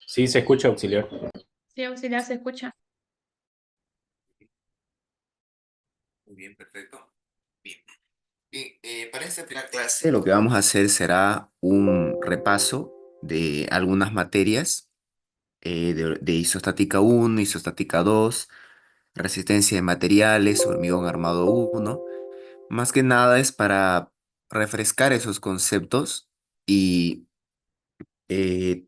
Sí, se escucha auxiliar. Sí, auxiliar, se escucha. Muy bien, perfecto. Bien. Bien, para esta primera clase lo que vamos a hacer será un repaso de algunas materias de isostática uno, isostática 2, resistencia de materiales, hormigón armado uno. Más que nada es para refrescar esos conceptos y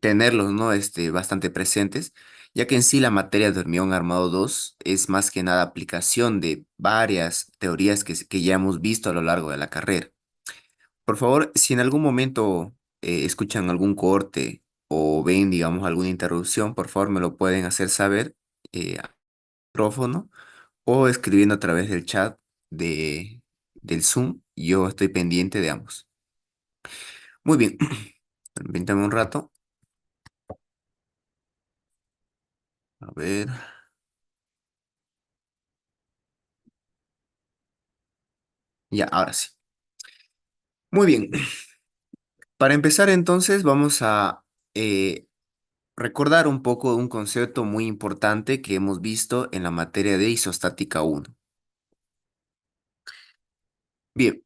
tenerlos, ¿no? Bastante presentes, ya que en sí la materia de hormigón armado 2 es más que nada aplicación de varias teorías que ya hemos visto a lo largo de la carrera. Por favor, si en algún momento escuchan algún corte o ven, digamos, alguna interrupción, por favor me lo pueden hacer saber al micrófono o escribiendo a través del chat del Zoom. Yo estoy pendiente de ambos. Muy bien, permítame un rato. A ver, ya, ahora sí. Muy bien. Para empezar entonces vamos a eh, recordar un poco de un concepto muy importante que hemos visto en la materia de isostática uno. Bien,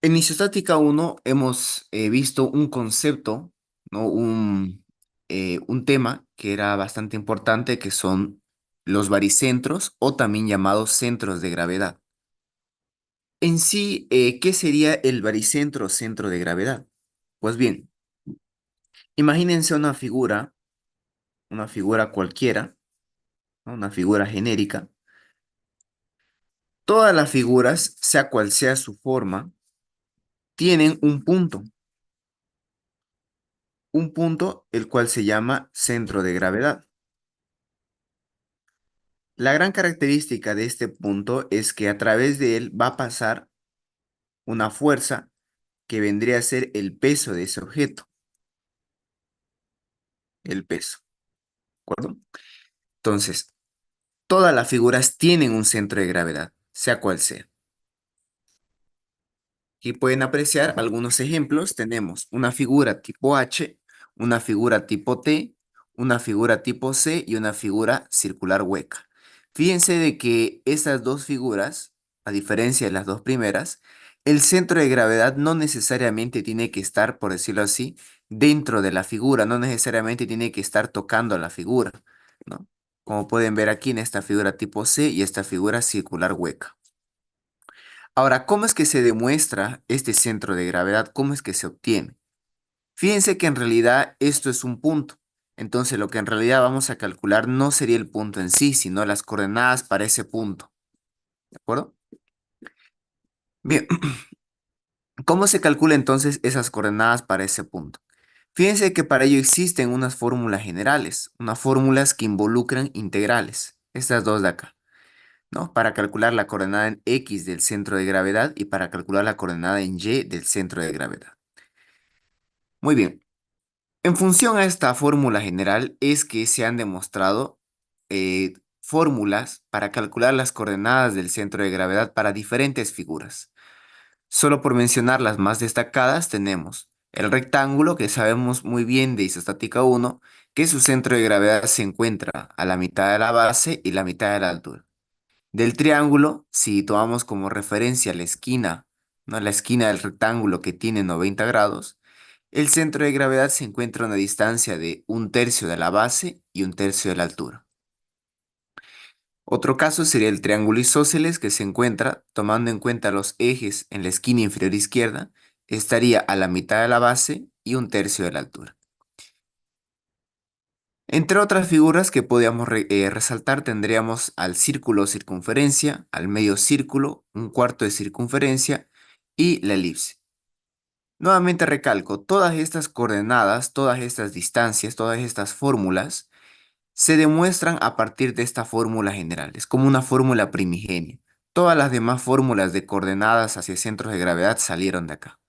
en isostática uno hemos visto un concepto, ¿no? Un tema que era bastante importante, que son los baricentros o también llamados centros de gravedad. En sí, ¿qué sería el baricentro o centro de gravedad? Pues bien, imagínense una figura cualquiera, ¿no? Una figura genérica. Todas las figuras, sea cual sea su forma, tienen un punto el cual se llama centro de gravedad. La gran característica de este punto es que a través de él va a pasar una fuerza que vendría a ser el peso de ese objeto, el peso, ¿de acuerdo? Entonces, todas las figuras tienen un centro de gravedad, sea cual sea. Aquí pueden apreciar algunos ejemplos. Tenemos una figura tipo H, una figura tipo T, una figura tipo C y una figura circular hueca. Fíjense de que estas dos figuras, a diferencia de las dos primeras, el centro de gravedad no necesariamente tiene que estar, por decirlo así, dentro de la figura, no necesariamente tiene que estar tocando la figura, ¿no? Como pueden ver aquí en esta figura tipo C y esta figura circular hueca. Ahora, ¿cómo es que se demuestra este centro de gravedad? ¿Cómo es que se obtiene? Fíjense que en realidad esto es un punto. Entonces, lo que en realidad vamos a calcular no sería el punto en sí, sino las coordenadas para ese punto. ¿De acuerdo? Bien, ¿cómo se calcula entonces esas coordenadas para ese punto? Fíjense que para ello existen unas fórmulas generales, unas fórmulas que involucran integrales, estas dos de acá, ¿no? Para calcular la coordenada en X del centro de gravedad y para calcular la coordenada en Y del centro de gravedad. Muy bien. En función a esta fórmula general es que se han demostrado fórmulas para calcular las coordenadas del centro de gravedad para diferentes figuras. Solo por mencionar las más destacadas tenemos el rectángulo, que sabemos muy bien de isostática uno, que su centro de gravedad se encuentra a la mitad de la base y la mitad de la altura. Del triángulo, si tomamos como referencia la esquina, ¿no? La esquina del rectángulo que tiene 90 grados, el centro de gravedad se encuentra a una distancia de un tercio de la base y un tercio de la altura. Otro caso sería el triángulo isósceles, que se encuentra, tomando en cuenta los ejes en la esquina inferior izquierda, estaría a la mitad de la base y un tercio de la altura. Entre otras figuras que podríamos resaltar, tendríamos al círculo circunferencia, al medio círculo, un cuarto de circunferencia y la elipse. Nuevamente recalco, todas estas coordenadas, todas estas distancias, todas estas fórmulas se demuestran a partir de esta fórmula general. Es como una fórmula primigenia. Todas las demás fórmulas de coordenadas hacia centros de gravedad salieron de acá.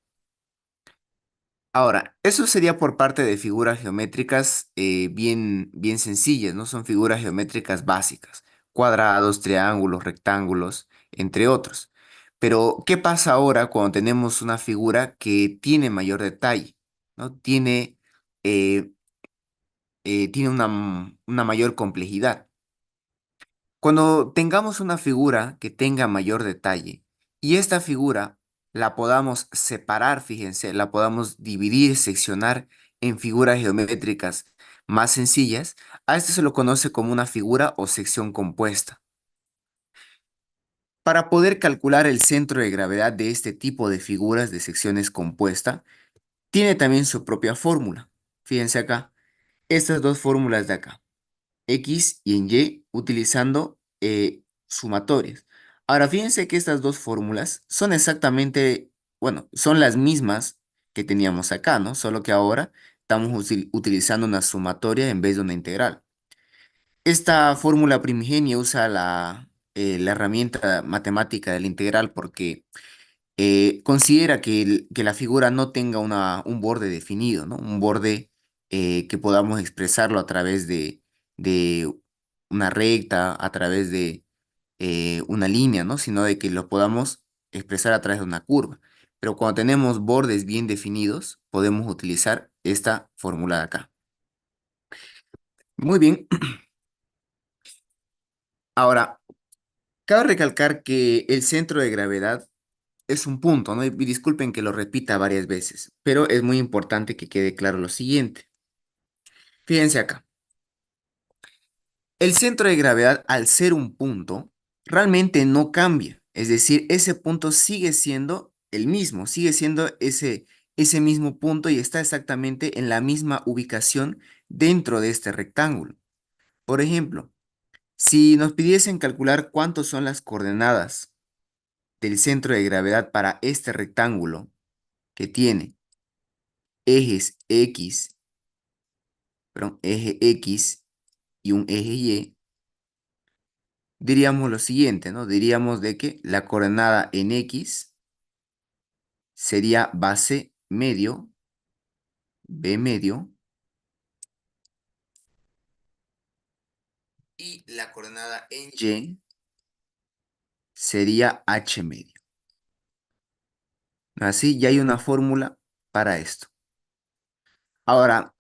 Ahora, eso sería por parte de figuras geométricas bien sencillas, ¿no? Son figuras geométricas básicas, cuadrados, triángulos, rectángulos, entre otros. Pero, ¿qué pasa ahora cuando tenemos una figura que tiene mayor detalle? ¿no? Eh, tiene una mayor complejidad. Cuando tengamos una figura que tenga mayor detalle y esta figura la podamos separar, fíjense, la podamos dividir, seccionar en figuras geométricas más sencillas, a esto se lo conoce como una figura o sección compuesta. Para poder calcular el centro de gravedad de este tipo de figuras de secciones compuesta, tiene también su propia fórmula. Fíjense acá, estas dos fórmulas de acá. X y en Y utilizando sumatorias. Ahora, fíjense que estas dos fórmulas son exactamente, bueno, son las mismas que teníamos acá, ¿no? Solo que ahora estamos utilizando una sumatoria en vez de una integral. Esta fórmula primigenia usa la herramienta matemática de la integral porque considera que la figura no tenga un borde definido, ¿no? Un borde que podamos expresarlo a través de una recta, a través de una línea, ¿no? Sino de que lo podamos expresar a través de una curva. Pero cuando tenemos bordes bien definidos, podemos utilizar esta fórmula de acá. Muy bien. Ahora, cabe recalcar que el centro de gravedad es un punto, ¿no? Y disculpen que lo repita varias veces, pero es muy importante que quede claro lo siguiente. Fíjense acá. El centro de gravedad, al ser un punto, realmente no cambia. Es decir, ese punto sigue siendo el mismo, sigue siendo ese mismo punto y está exactamente en la misma ubicación dentro de este rectángulo. Por ejemplo, si nos pidiesen calcular cuántas son las coordenadas del centro de gravedad para este rectángulo que tiene ejes X, perdón, eje X y un eje Y, diríamos lo siguiente, ¿no? Diríamos de que la coordenada en X sería base medio, B medio, y la coordenada en Y sería H medio. Así ya hay una fórmula para esto. Ahora,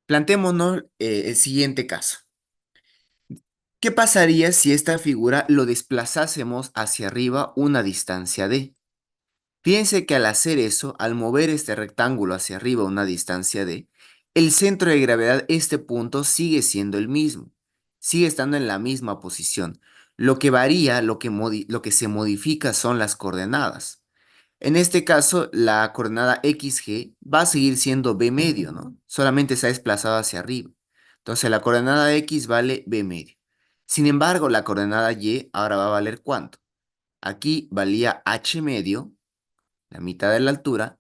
planteémonos el siguiente caso. ¿Qué pasaría si esta figura lo desplazásemos hacia arriba una distancia d? Fíjense que al hacer eso, al mover este rectángulo hacia arriba a una distancia d, el centro de gravedad, este punto, sigue siendo el mismo. Sigue estando en la misma posición. Lo que varía, lo que se modifica son las coordenadas. En este caso, la coordenada XG va a seguir siendo B medio, ¿no? Solamente se ha desplazado hacia arriba. Entonces, la coordenada X vale B medio. Sin embargo, la coordenada Y ahora va a valer ¿cuánto? Aquí valía H medio, la mitad de la altura,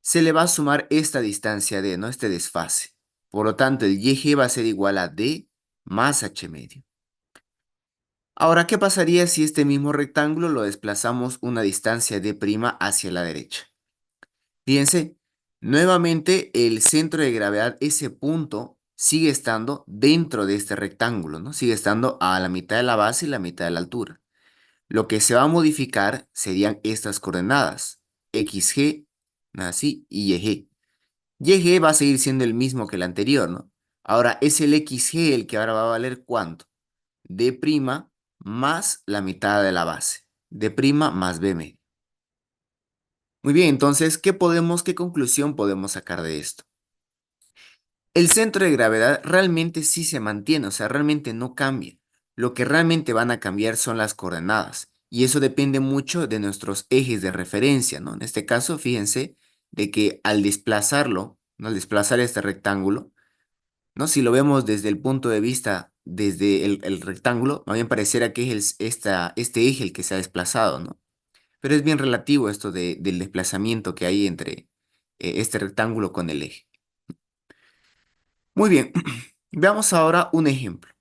se le va a sumar esta distancia D, ¿no? Este desfase. Por lo tanto, el YG va a ser igual a D más H medio. Ahora, ¿qué pasaría si este mismo rectángulo lo desplazamos una distancia D' hacia la derecha? Fíjense, nuevamente el centro de gravedad, ese punto, sigue estando dentro de este rectángulo, ¿no? Sigue estando a la mitad de la base y la mitad de la altura. Lo que se va a modificar serían estas coordenadas, XG, así, y YG. YG va a seguir siendo el mismo que el anterior, ¿no? Ahora, es el XG el que ahora va a valer ¿cuánto? D' más la mitad de la base. D' más B medio. Muy bien, entonces, qué conclusión podemos sacar de esto? El centro de gravedad realmente sí se mantiene, o sea, realmente no cambia. Lo que realmente van a cambiar son las coordenadas, y eso depende mucho de nuestros ejes de referencia, ¿no? En este caso, fíjense de que al desplazarlo, ¿no? Al desplazar este rectángulo, ¿no? Si lo vemos desde el punto de vista, desde el rectángulo, más bien pareciera que es este eje el que se ha desplazado, ¿no? Pero es bien relativo esto del desplazamiento que hay entre este rectángulo con el eje. Muy bien, veamos ahora un ejemplo.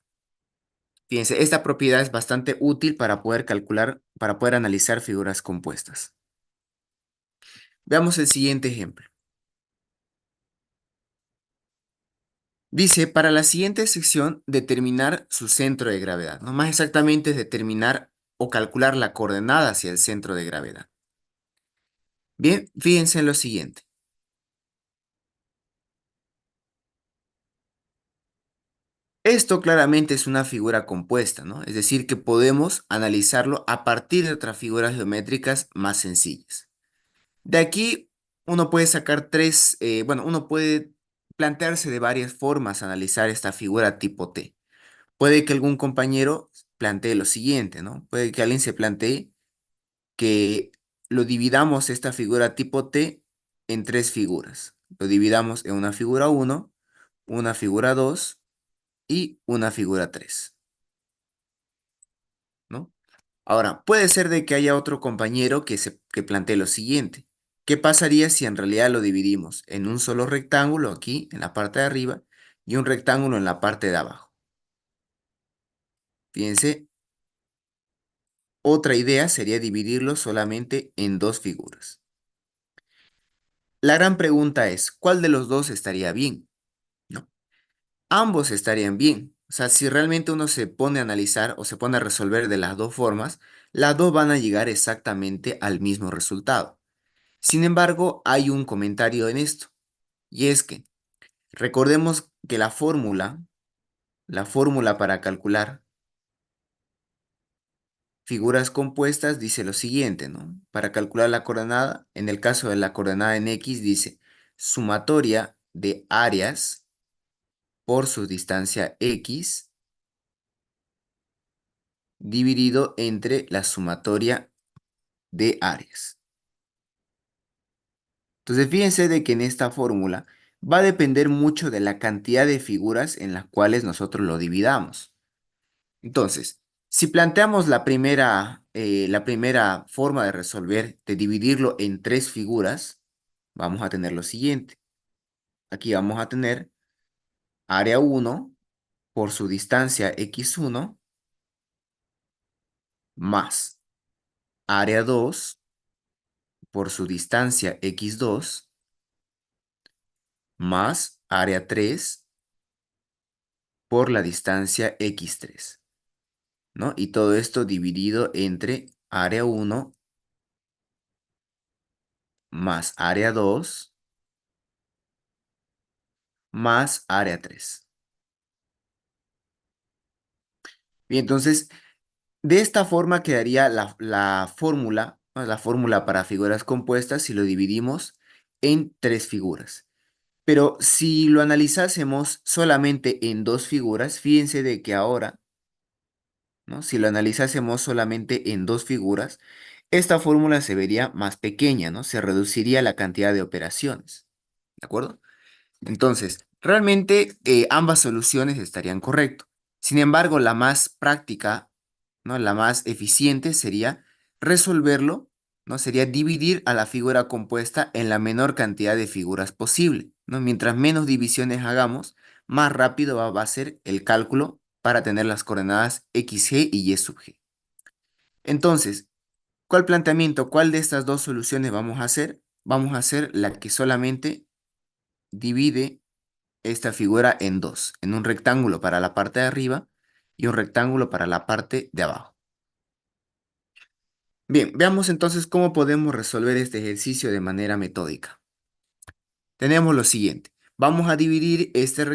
Fíjense, esta propiedad es bastante útil para poder calcular, para poder analizar figuras compuestas. Veamos el siguiente ejemplo. Dice, para la siguiente sección, determinar su centro de gravedad, ¿no? Más exactamente es determinar o calcular la coordenada hacia el centro de gravedad. Bien, fíjense en lo siguiente. Esto claramente es una figura compuesta, ¿no? Es decir, que podemos analizarlo a partir de otras figuras geométricas más sencillas. De aquí uno puede sacar bueno, uno puede plantearse de varias formas analizar esta figura tipo T. Puede que algún compañero plantee lo siguiente, ¿no? Puede que alguien se plantee que lo dividamos esta figura tipo T en tres figuras. Lo dividamos en una figura uno, una figura 2 y una figura 3, ¿no? Ahora, puede ser de que haya otro compañero que plantee lo siguiente. ¿Qué pasaría si en realidad lo dividimos en un solo rectángulo aquí en la parte de arriba y un rectángulo en la parte de abajo? Fíjense, otra idea sería dividirlo solamente en dos figuras. La gran pregunta es, ¿cuál de los dos estaría bien? ¿No? Ambos estarían bien. O sea, si realmente uno se pone a analizar o se pone a resolver de las dos formas, las dos van a llegar exactamente al mismo resultado. Sin embargo, hay un comentario en esto, y es que recordemos que la fórmula para calcular figuras compuestas dice lo siguiente, ¿no? Para calcular la coordenada, en el caso de la coordenada en X, dice sumatoria de áreas por su distancia X dividido entre la sumatoria de áreas. Entonces, fíjense de que en esta fórmula va a depender mucho de la cantidad de figuras en las cuales nosotros lo dividamos. Entonces, si planteamos la primera forma de resolver, de dividirlo en tres figuras, vamos a tener lo siguiente. Aquí vamos a tener área uno por su distancia x1 más área 2 por su distancia x2 más área 3 por la distancia x3, ¿no? Y todo esto dividido entre área uno más área 2 más área 3. Bien, entonces, de esta forma quedaría la fórmula, ¿no? La fórmula para figuras compuestas si lo dividimos en tres figuras. Pero si lo analizásemos solamente en dos figuras, fíjense de que ahora, ¿no? Si lo analizásemos solamente en dos figuras, esta fórmula se vería más pequeña, ¿no? Se reduciría la cantidad de operaciones, ¿de acuerdo? Entonces, realmente ambas soluciones estarían correctas. Sin embargo, la más práctica, ¿no? La más eficiente sería resolverlo, ¿no? Sería dividir a la figura compuesta en la menor cantidad de figuras posible, ¿no? Mientras menos divisiones hagamos, más rápido va a ser el cálculo para tener las coordenadas x, g y y sub g. Entonces, ¿cuál planteamiento, cuál de estas dos soluciones vamos a hacer? Vamos a hacer la que solamente divide esta figura en dos, en un rectángulo para la parte de arriba y un rectángulo para la parte de abajo. Bien, veamos entonces cómo podemos resolver este ejercicio de manera metódica. Tenemos lo siguiente. Vamos a dividir esta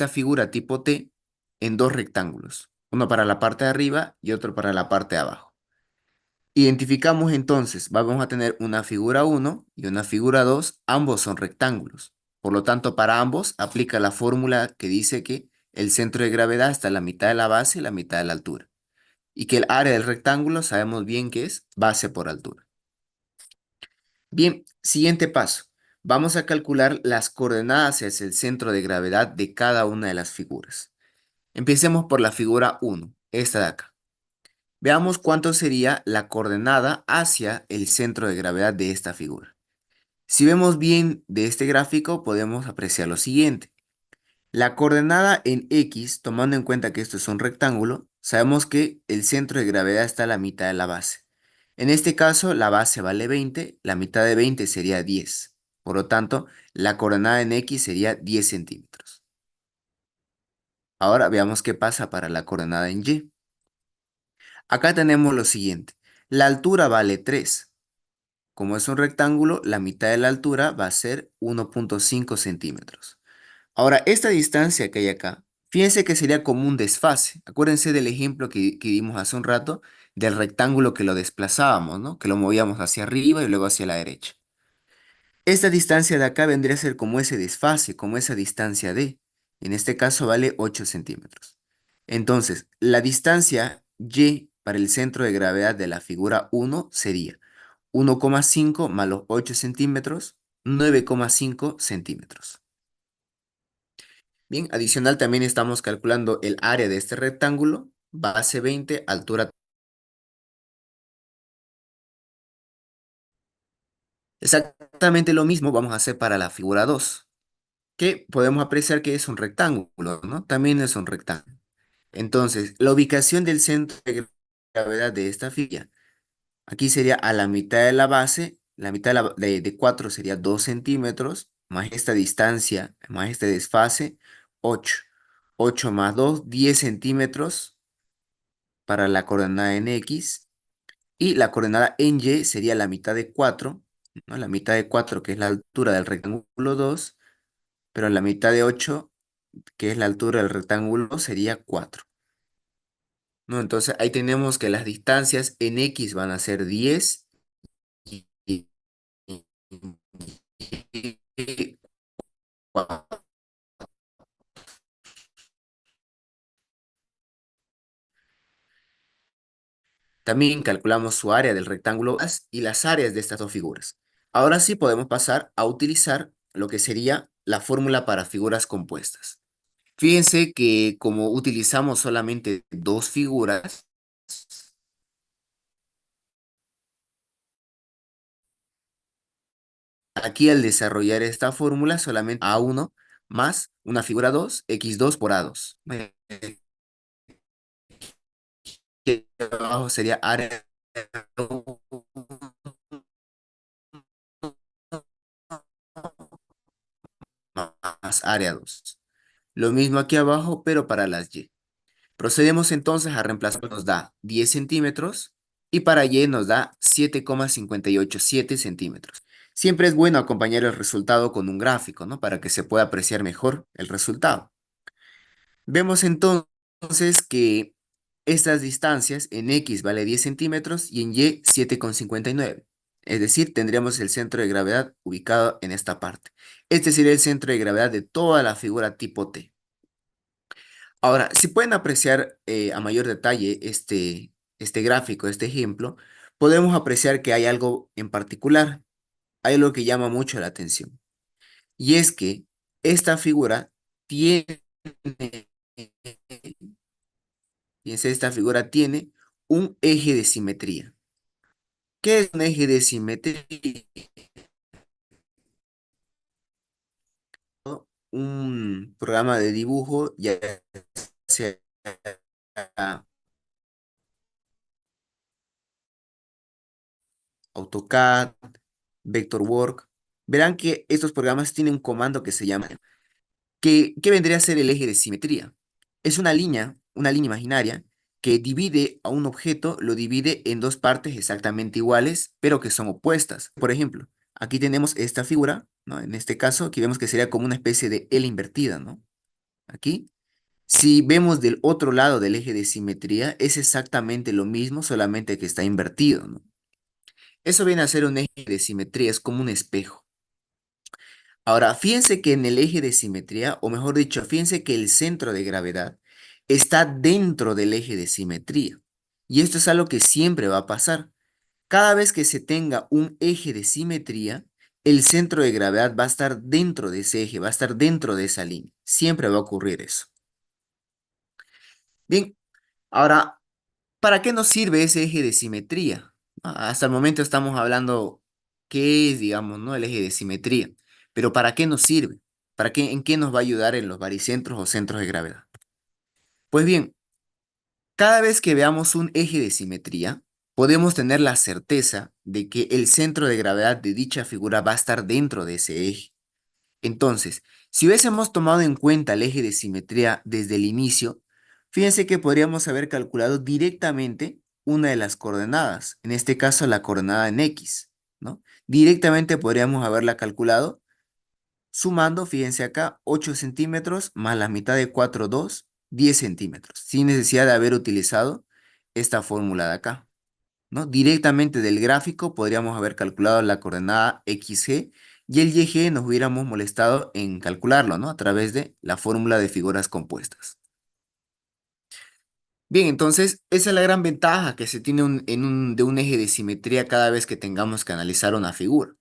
figura tipo T en dos rectángulos, uno para la parte de arriba y otro para la parte de abajo. Identificamos entonces, vamos a tener una figura uno y una figura 2, ambos son rectángulos. Por lo tanto, para ambos aplica la fórmula que dice que el centro de gravedad está a la mitad de la base y la mitad de la altura. Y que el área del rectángulo sabemos bien que es base por altura. Bien, siguiente paso. Vamos a calcular las coordenadas hacia el centro de gravedad de cada una de las figuras. Empecemos por la figura uno, esta de acá. Veamos cuánto sería la coordenada hacia el centro de gravedad de esta figura. Si vemos bien de este gráfico, podemos apreciar lo siguiente. La coordenada en X, tomando en cuenta que esto es un rectángulo, sabemos que el centro de gravedad está a la mitad de la base. En este caso, la base vale 20, la mitad de 20 sería 10. Por lo tanto, la coordenada en X sería 10 centímetros. Ahora veamos qué pasa para la coordenada en Y. Acá tenemos lo siguiente. La altura vale 3. Como es un rectángulo, la mitad de la altura va a ser 1,5 centímetros. Ahora, esta distancia que hay acá, Fíjense que sería como un desfase. Acuérdense del ejemplo que dimos hace un rato del rectángulo que lo desplazábamos, ¿no? Que lo movíamos hacia arriba y luego hacia la derecha. Esta distancia de acá vendría a ser como ese desfase, como esa distancia D. En este caso vale 8 centímetros. Entonces, la distancia Y para el centro de gravedad de la figura 1 sería 1,5 más los 8 centímetros, 9,5 centímetros. Bien, adicional también estamos calculando el área de este rectángulo, base 20, altura. Exactamente lo mismo vamos a hacer para la figura 2, que podemos apreciar que es un rectángulo, ¿no? También es un rectángulo. Entonces, la ubicación del centro de gravedad de esta figura, aquí sería a la mitad de la base, la mitad de 4 sería 2 centímetros, más esta distancia, más este desfase, 8. 8 más 2, 10 centímetros para la coordenada en X, y la coordenada en Y sería la mitad de 4, ¿no? La mitad de 4 que es la altura del rectángulo 2, pero la mitad de 8 que es la altura del rectángulo sería 4. ¿No? Entonces ahí tenemos que las distancias en X van a ser 10 y, y 4. También calculamos su área del rectángulo y las áreas de estas dos figuras. Ahora sí podemos pasar a utilizar lo que sería la fórmula para figuras compuestas. Fíjense que como utilizamos solamente dos figuras, aquí al desarrollar esta fórmula solamente A1 más una figura 2, X2 por A2. Que abajo sería área más área 2. Lo mismo aquí abajo, pero para las Y. Procedemos entonces a reemplazar, nos da 10 centímetros y para Y nos da 7,587 centímetros. Siempre es bueno acompañar el resultado con un gráfico, ¿no? Para que se pueda apreciar mejor el resultado. Vemos entonces que estas distancias en X vale 10 centímetros y en Y 7,59. Es decir, tendríamos el centro de gravedad ubicado en esta parte. Este sería el centro de gravedad de toda la figura tipo T. Ahora, si pueden apreciar a mayor detalle este gráfico, este ejemplo, podemos apreciar que hay algo en particular, hay algo que llama mucho la atención. Y es que esta figura tiene, fíjense, esta figura tiene un eje de simetría. ¿Qué es un eje de simetría? Un programa de dibujo, ya sea AutoCAD, Vectorworks, verán que estos programas tienen un comando que se llama, que vendría a ser el eje de simetría. Es una línea imaginaria que divide a un objeto, lo divide en dos partes exactamente iguales, pero que son opuestas. Por ejemplo, aquí tenemos esta figura, ¿no? En este caso, aquí vemos que sería como una especie de L invertida, ¿no? Aquí. Si vemos del otro lado del eje de simetría, es exactamente lo mismo, solamente que está invertido, ¿no? Eso viene a ser un eje de simetría, es como un espejo. Ahora, fíjense que en el eje de simetría, o mejor dicho, fíjense que el centro de gravedad está dentro del eje de simetría. Y esto es algo que siempre va a pasar. Cada vez que se tenga un eje de simetría, el centro de gravedad va a estar dentro de ese eje, va a estar dentro de esa línea. Siempre va a ocurrir eso. Bien, ahora, ¿para qué nos sirve ese eje de simetría? Hasta el momento estamos hablando qué es, digamos, ¿no? El eje de simetría. Pero ¿para qué nos sirve? ¿Para qué, en qué nos va a ayudar en los baricentros o centros de gravedad? Pues bien, cada vez que veamos un eje de simetría, podemos tener la certeza de que el centro de gravedad de dicha figura va a estar dentro de ese eje. Entonces, si hubiésemos tomado en cuenta el eje de simetría desde el inicio, fíjense que podríamos haber calculado directamente una de las coordenadas, en este caso la coordenada en X, ¿no? Directamente podríamos haberla calculado Sumando, fíjense acá, 8 centímetros más la mitad de 4 2 10 centímetros, sin necesidad de haber utilizado esta fórmula de acá, ¿no? Directamente del gráfico podríamos haber calculado la coordenada XG y el YG nos hubiéramos molestado en calcularlo, ¿no? A través de la fórmula de figuras compuestas. Bien, entonces esa es la gran ventaja que se tiene de un eje de simetría cada vez que tengamos que analizar una figura.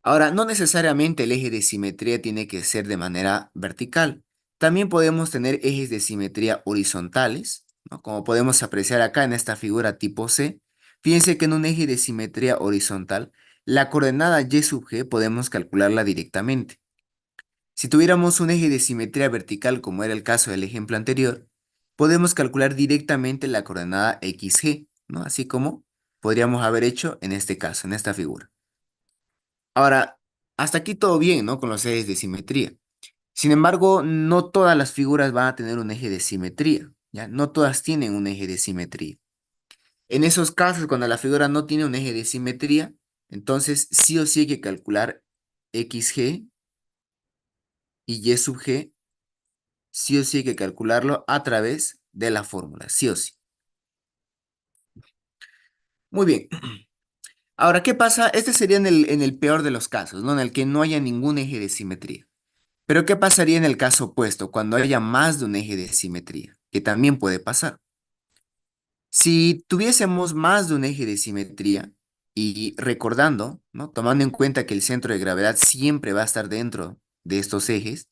Ahora, no necesariamente el eje de simetría tiene que ser de manera vertical. También podemos tener ejes de simetría horizontales, ¿no? Como podemos apreciar acá en esta figura tipo C. Fíjense que en un eje de simetría horizontal, la coordenada y sub g podemos calcularla directamente. Si tuviéramos un eje de simetría vertical, como era el caso del ejemplo anterior, podemos calcular directamente la coordenada xg, ¿no? Así como podríamos haber hecho en este caso, en esta figura. Ahora, hasta aquí todo bien, ¿no? Con los ejes de simetría. Sin embargo, no todas las figuras van a tener un eje de simetría, ¿ya? No todas tienen un eje de simetría. En esos casos, cuando la figura no tiene un eje de simetría, entonces sí o sí hay que calcular xg y y sub g, sí o sí hay que calcularlo a través de la fórmula, sí o sí. Muy bien. Ahora, ¿qué pasa? Este sería en el peor de los casos, ¿no? En el que no haya ningún eje de simetría. Pero ¿qué pasaría en el caso opuesto, cuando haya más de un eje de simetría? Que también puede pasar. Si tuviésemos más de un eje de simetría, y recordando, ¿no? Tomando en cuenta que el centro de gravedad siempre va a estar dentro de estos ejes,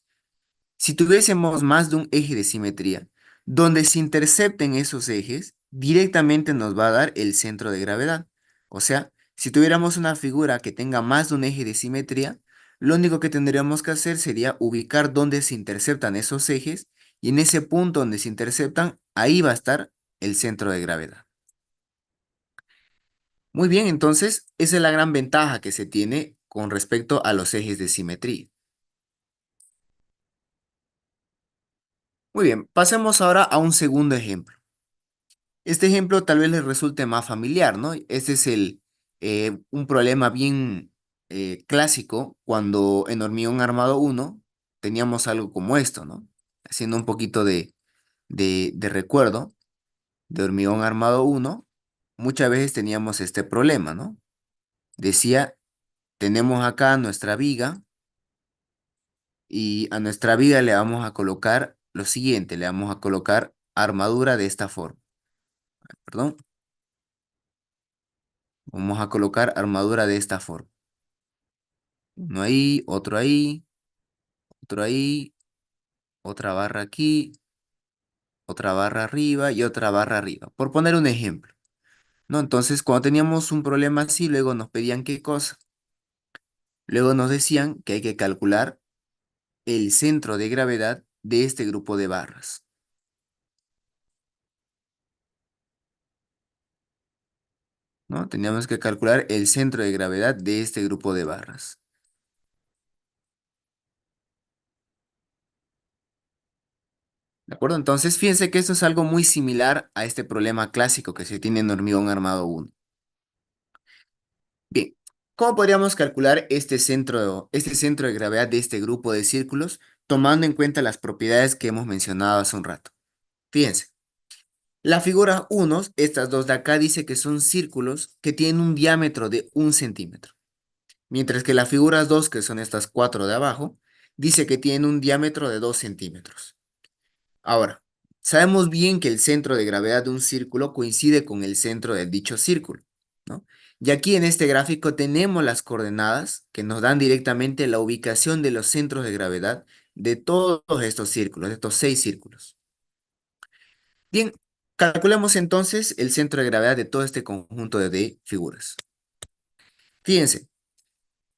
si tuviésemos más de un eje de simetría, donde se intercepten esos ejes, directamente nos va a dar el centro de gravedad. O sea, si tuviéramos una figura que tenga más de un eje de simetría, lo único que tendríamos que hacer sería ubicar dónde se interceptan esos ejes y en ese punto donde se interceptan, ahí va a estar el centro de gravedad. Muy bien, entonces esa es la gran ventaja que se tiene con respecto a los ejes de simetría. Muy bien, pasemos ahora a un segundo ejemplo. Este ejemplo tal vez les resulte más familiar, ¿no? Este es un problema bien clásico cuando en hormigón armado 1 teníamos algo como esto, ¿no? Haciendo un poquito de recuerdo de hormigón armado 1, muchas veces teníamos este problema, ¿no? Decía, tenemos acá nuestra viga y a nuestra viga le vamos a colocar lo siguiente, le vamos a colocar armadura de esta forma, perdón. Vamos a colocar armadura de esta forma. Uno ahí, otro ahí, otra barra aquí, otra barra arriba y otra barra arriba. Por poner un ejemplo, ¿no? Entonces, cuando teníamos un problema así, luego nos pedían qué cosa. Luego nos decían que hay que calcular el centro de gravedad de este grupo de barras, ¿no? Teníamos que calcular el centro de gravedad de este grupo de barras. ¿De acuerdo? Entonces, fíjense que esto es algo muy similar a este problema clásico que se tiene en hormigón armado 1. Bien, ¿cómo podríamos calcular este centro de gravedad de este grupo de círculos, tomando en cuenta las propiedades que hemos mencionado hace un rato? Fíjense, la figura 1, estas dos de acá, dice que son círculos que tienen un diámetro de 1 centímetro, mientras que la figura 2, que son estas cuatro de abajo, dice que tienen un diámetro de 2 centímetros. Ahora, sabemos bien que el centro de gravedad de un círculo coincide con el centro de dicho círculo, ¿no? Y aquí en este gráfico tenemos las coordenadas que nos dan directamente la ubicación de los centros de gravedad de todos estos círculos, de estos 6 círculos. Bien, calculemos entonces el centro de gravedad de todo este conjunto de figuras. Fíjense,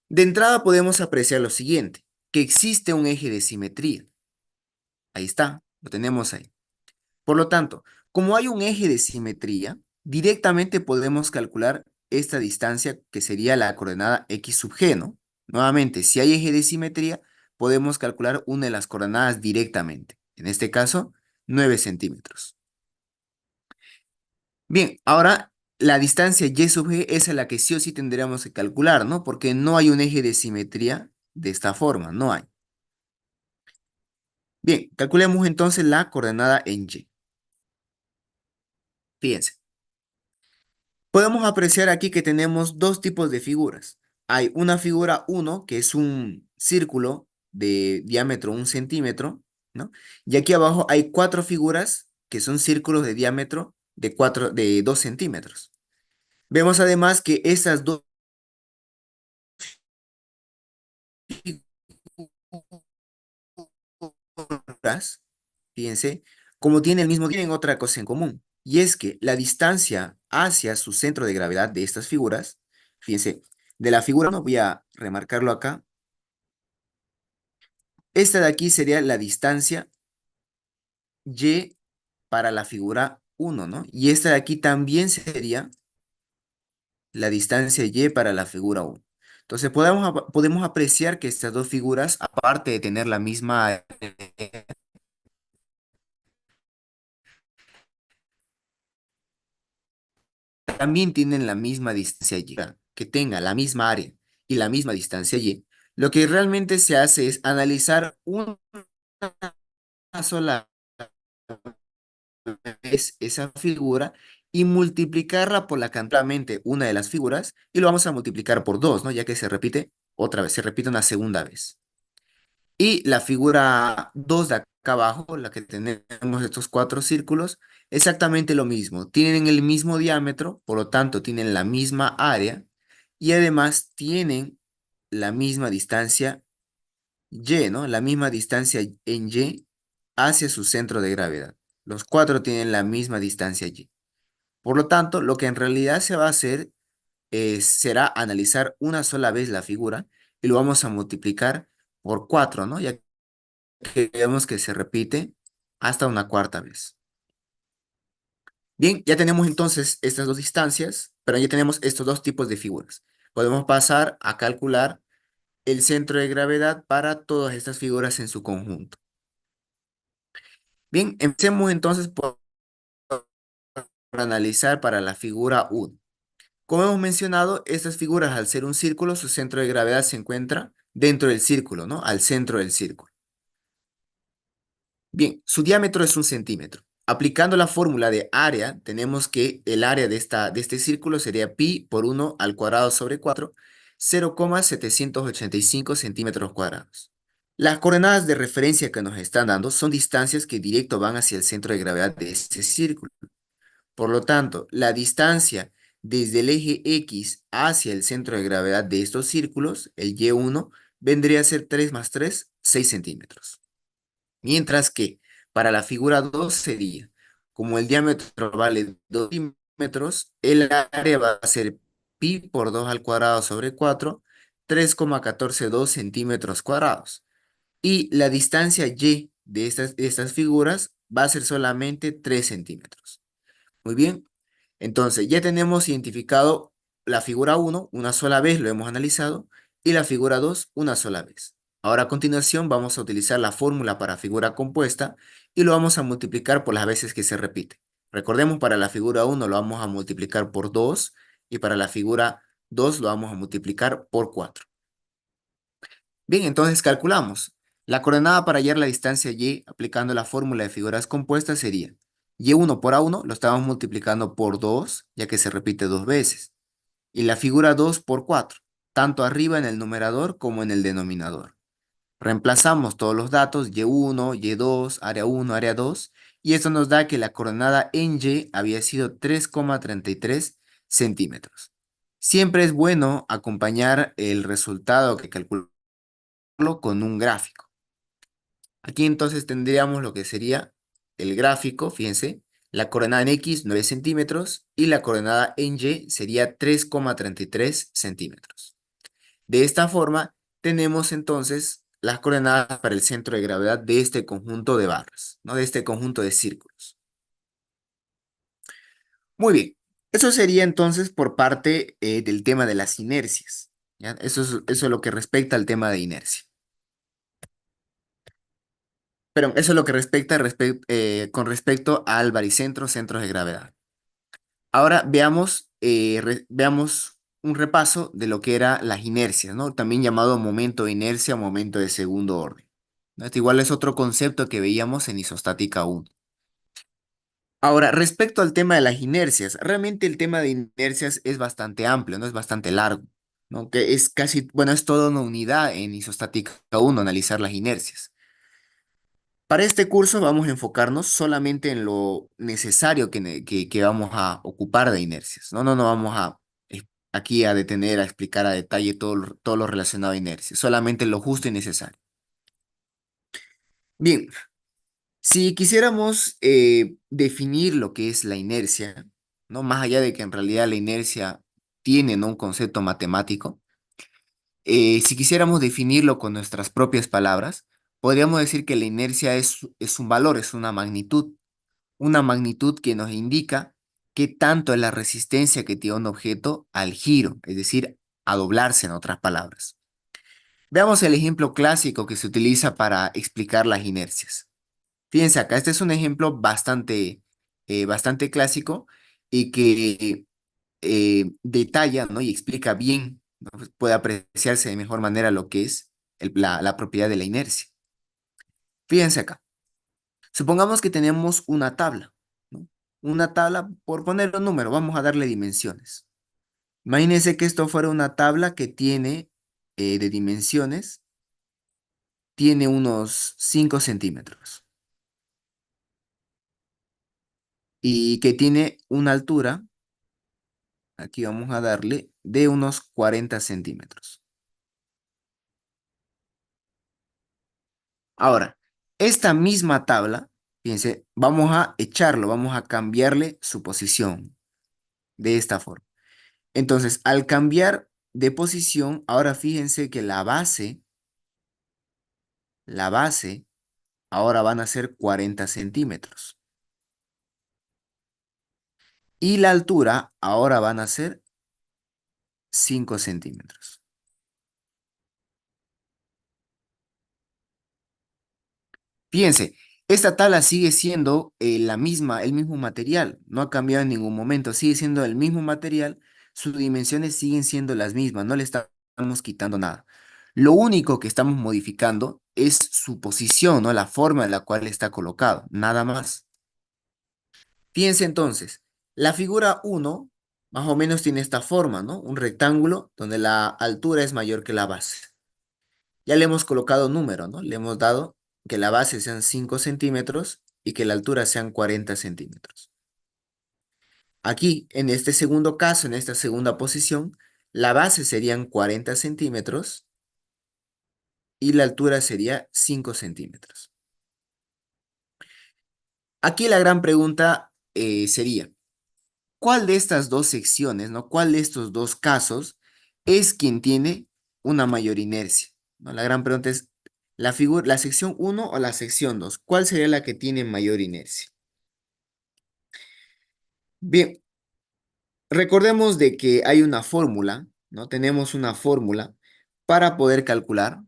de entrada podemos apreciar lo siguiente, que existe un eje de simetría. Ahí está, lo tenemos ahí. Por lo tanto, como hay un eje de simetría, directamente podemos calcular esta distancia que sería la coordenada x sub g, ¿no? Nuevamente, si hay eje de simetría, podemos calcular una de las coordenadas directamente. En este caso, 9 centímetros. Bien, ahora la distancia y sub g es la que sí o sí tendríamos que calcular, ¿no? Porque no hay un eje de simetría de esta forma, no hay. Bien, calculemos entonces la coordenada en Y. Fíjense. Podemos apreciar aquí que tenemos dos tipos de figuras. Hay una figura uno que es un círculo de diámetro 1 centímetro, ¿no? Y aquí abajo hay cuatro figuras que son círculos de diámetro de 2 centímetros. Vemos además que esas dos figuras, fíjense, como tienen el mismo, tienen otra cosa en común. Y es que la distancia hacia su centro de gravedad de estas figuras, fíjense, de la figura 1, voy a remarcarlo acá. Esta de aquí sería la distancia Y para la figura 1, ¿no? Y esta de aquí también sería la distancia Y para la figura 1. Entonces podemos apreciar que estas dos figuras, aparte de tener la misma área, también tienen la misma distancia Y, que tenga la misma área y la misma distancia Y. Lo que realmente se hace es analizar una sola es esa figura y multiplicarla por la cantidad, una de las figuras, y lo vamos a multiplicar por 2, ¿no? Ya que se repite otra vez, se repite una segunda vez. Y la figura 2 de acá abajo, la que tenemos estos cuatro círculos, exactamente lo mismo. Tienen el mismo diámetro, por lo tanto tienen la misma área y además tienen la misma distancia Y, ¿no? La misma distancia en Y hacia su centro de gravedad. Los cuatro tienen la misma distancia Y. Por lo tanto, lo que en realidad se va a hacer será analizar una sola vez la figura y lo vamos a multiplicar por 4, ¿no? Ya que vemos que se repite hasta una cuarta vez. Bien, ya tenemos entonces estas dos distancias, pero ya tenemos estos dos tipos de figuras. Podemos pasar a calcular el centro de gravedad para todas estas figuras en su conjunto. Bien, empecemos entonces por analizar para la figura 1. Como hemos mencionado, estas figuras al ser un círculo, su centro de gravedad se encuentra dentro del círculo, ¿no? Al centro del círculo. Bien, su diámetro es 1 centímetro. Aplicando la fórmula de área, tenemos que el área de este círculo sería pi por 1 al cuadrado sobre 4, 0,785 centímetros cuadrados. Las coordenadas de referencia que nos están dando son distancias que directo van hacia el centro de gravedad de este círculo. Por lo tanto, la distancia desde el eje X hacia el centro de gravedad de estos círculos, el Y1, vendría a ser 3 más 3, 6 centímetros. Mientras que para la figura 2 sería, como el diámetro vale 2 centímetros, el área va a ser pi por 2 al cuadrado sobre 4, 3,142 centímetros cuadrados. Y la distancia Y de estas figuras va a ser solamente 3 centímetros. Muy bien, entonces ya tenemos identificado la figura 1 una sola vez, lo hemos analizado, y la figura 2 una sola vez. Ahora a continuación vamos a utilizar la fórmula para figura compuesta y lo vamos a multiplicar por las veces que se repite. Recordemos, para la figura 1 lo vamos a multiplicar por 2 y para la figura 2 lo vamos a multiplicar por 4. Bien, entonces calculamos. La coordenada para hallar la distancia Y aplicando la fórmula de figuras compuestas sería Y1 por A1 lo estamos multiplicando por 2, ya que se repite dos veces. Y la figura 2 por 4, tanto arriba en el numerador como en el denominador. Reemplazamos todos los datos, Y1, Y2, área 1, área 2, y esto nos da que la coordenada en Y había sido 3,33 centímetros. Siempre es bueno acompañar el resultado que calculamos con un gráfico. Aquí entonces tendríamos lo que sería el gráfico, fíjense, la coordenada en X 9 centímetros y la coordenada en Y sería 3,33 centímetros. De esta forma tenemos entonces las coordenadas para el centro de gravedad de este conjunto de barras, ¿no? De este conjunto de círculos. Muy bien, eso sería entonces por parte del tema de las inercias, ¿ya? Eso es lo que respecta al tema de inercia. Pero eso es lo que respecta con respecto al baricentro, centros de gravedad. Ahora veamos un repaso de lo que era las inercias, ¿no? También llamado momento de inercia, momento de segundo orden. ¿No? Este igual es otro concepto que veíamos en isostática 1. Ahora, respecto al tema de las inercias, realmente el tema de inercias es bastante amplio, ¿no? Es bastante largo, ¿no? Que es casi, bueno, es toda una unidad en isostática 1 analizar las inercias. Para este curso vamos a enfocarnos solamente en lo necesario que vamos a ocupar de inercias, ¿no? No vamos a aquí a detener, a explicar a detalle todo lo relacionado a inercias, solamente lo justo y necesario. Bien, si quisiéramos definir lo que es la inercia, ¿no? Más allá de que en realidad la inercia tiene, ¿no? un concepto matemático, si quisiéramos definirlo con nuestras propias palabras, podríamos decir que la inercia es un valor, es una magnitud que nos indica qué tanto es la resistencia que tiene un objeto al giro, es decir, a doblarse en otras palabras. Veamos el ejemplo clásico que se utiliza para explicar las inercias. Fíjense acá, este es un ejemplo bastante clásico y que detalla, ¿no? y explica bien, ¿no? Puede apreciarse de mejor manera lo que es la propiedad de la inercia. Fíjense acá. Supongamos que tenemos una tabla, ¿no? Una tabla, por poner un número, vamos a darle dimensiones. Imagínense que esto fuera una tabla que tiene de dimensiones, tiene unos 5 centímetros y que tiene una altura, aquí vamos a darle, de unos 40 centímetros. Ahora, esta misma tabla, fíjense, vamos a echarlo, vamos a cambiarle su posición de esta forma. Entonces, al cambiar de posición, ahora fíjense que la base, ahora van a ser 40 centímetros. Y la altura, ahora van a ser 5 centímetros. Fíjense, esta tabla sigue siendo la misma, el mismo material, no ha cambiado en ningún momento, sigue siendo el mismo material, sus dimensiones siguen siendo las mismas, no le estamos quitando nada. Lo único que estamos modificando es su posición, ¿no? La forma en la cual está colocado, nada más. Fíjense entonces, la figura 1 más o menos tiene esta forma, ¿no? Un rectángulo donde la altura es mayor que la base. Ya le hemos colocado número, ¿no? Le hemos dado que la base sean 5 centímetros y que la altura sean 40 centímetros. Aquí, en este segundo caso, en esta segunda posición, la base serían 40 centímetros y la altura sería 5 centímetros. Aquí la gran pregunta sería, ¿cuál de estas dos secciones, ¿no? ¿Cuál de estos dos casos es quien tiene una mayor inercia? ¿No? La gran pregunta es, ¿la sección 1 o la sección 2? ¿Cuál sería la que tiene mayor inercia? Bien, recordemos de que hay una fórmula, ¿no? Tenemos una fórmula para poder calcular,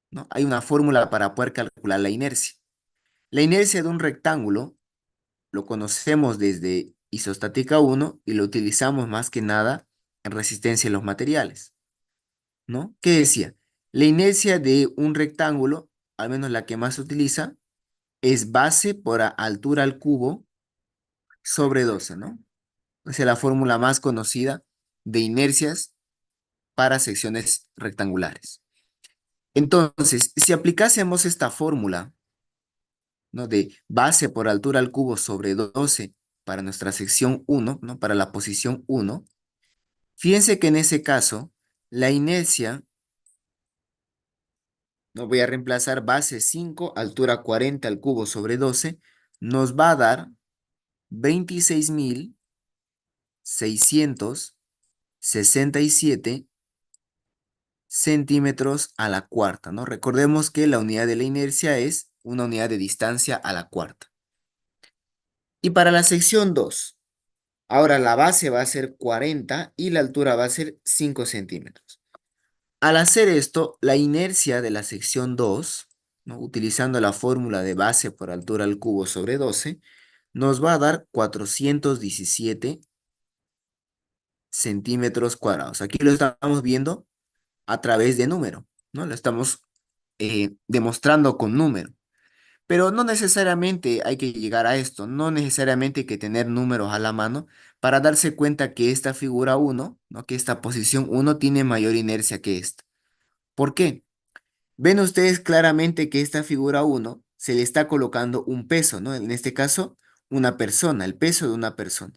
¿no? Hay una fórmula para poder calcular la inercia. La inercia de un rectángulo lo conocemos desde isostática 1 y lo utilizamos más que nada en resistencia de los materiales, ¿no? ¿Qué decía? La inercia de un rectángulo, al menos la que más se utiliza, es base por altura al cubo sobre 12, ¿no? Esa es la fórmula más conocida de inercias para secciones rectangulares. Entonces, si aplicásemos esta fórmula, ¿no? de base por altura al cubo sobre 12 para nuestra sección 1, ¿no? Para la posición 1, fíjense que en ese caso, la inercia, no voy a reemplazar base 5, altura 40 al cubo sobre 12, nos va a dar 26.667 centímetros a la cuarta, ¿no? Recordemos que la unidad de la inercia es una unidad de distancia a la cuarta. Y para la sección 2, ahora la base va a ser 40 y la altura va a ser 5 centímetros. Al hacer esto, la inercia de la sección 2, ¿no? utilizando la fórmula de base por altura al cubo sobre 12, nos va a dar 417 centímetros cuadrados. Aquí lo estamos viendo a través de número, ¿no? Lo estamos demostrando con número. Pero no necesariamente hay que llegar a esto, no necesariamente hay que tener números a la mano para darse cuenta que esta figura uno, ¿no? Que esta posición uno tiene mayor inercia que esta. ¿Por qué? Ven ustedes claramente que esta figura uno se le está colocando un peso, ¿no? En este caso, una persona, el peso de una persona.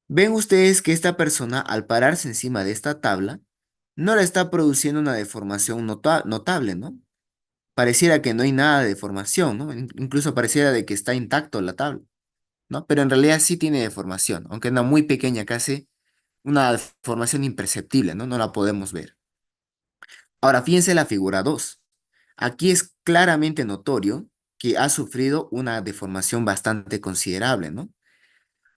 Ven ustedes que esta persona, al pararse encima de esta tabla, no le está produciendo una deformación notable, ¿no? Pareciera que no hay nada de deformación, ¿no? Incluso pareciera de que está intacto la tabla, ¿no? Pero en realidad sí tiene deformación, aunque es una muy pequeña, casi una deformación imperceptible, ¿no? No la podemos ver. Ahora, fíjense la figura 2. Aquí es claramente notorio que ha sufrido una deformación bastante considerable, ¿no?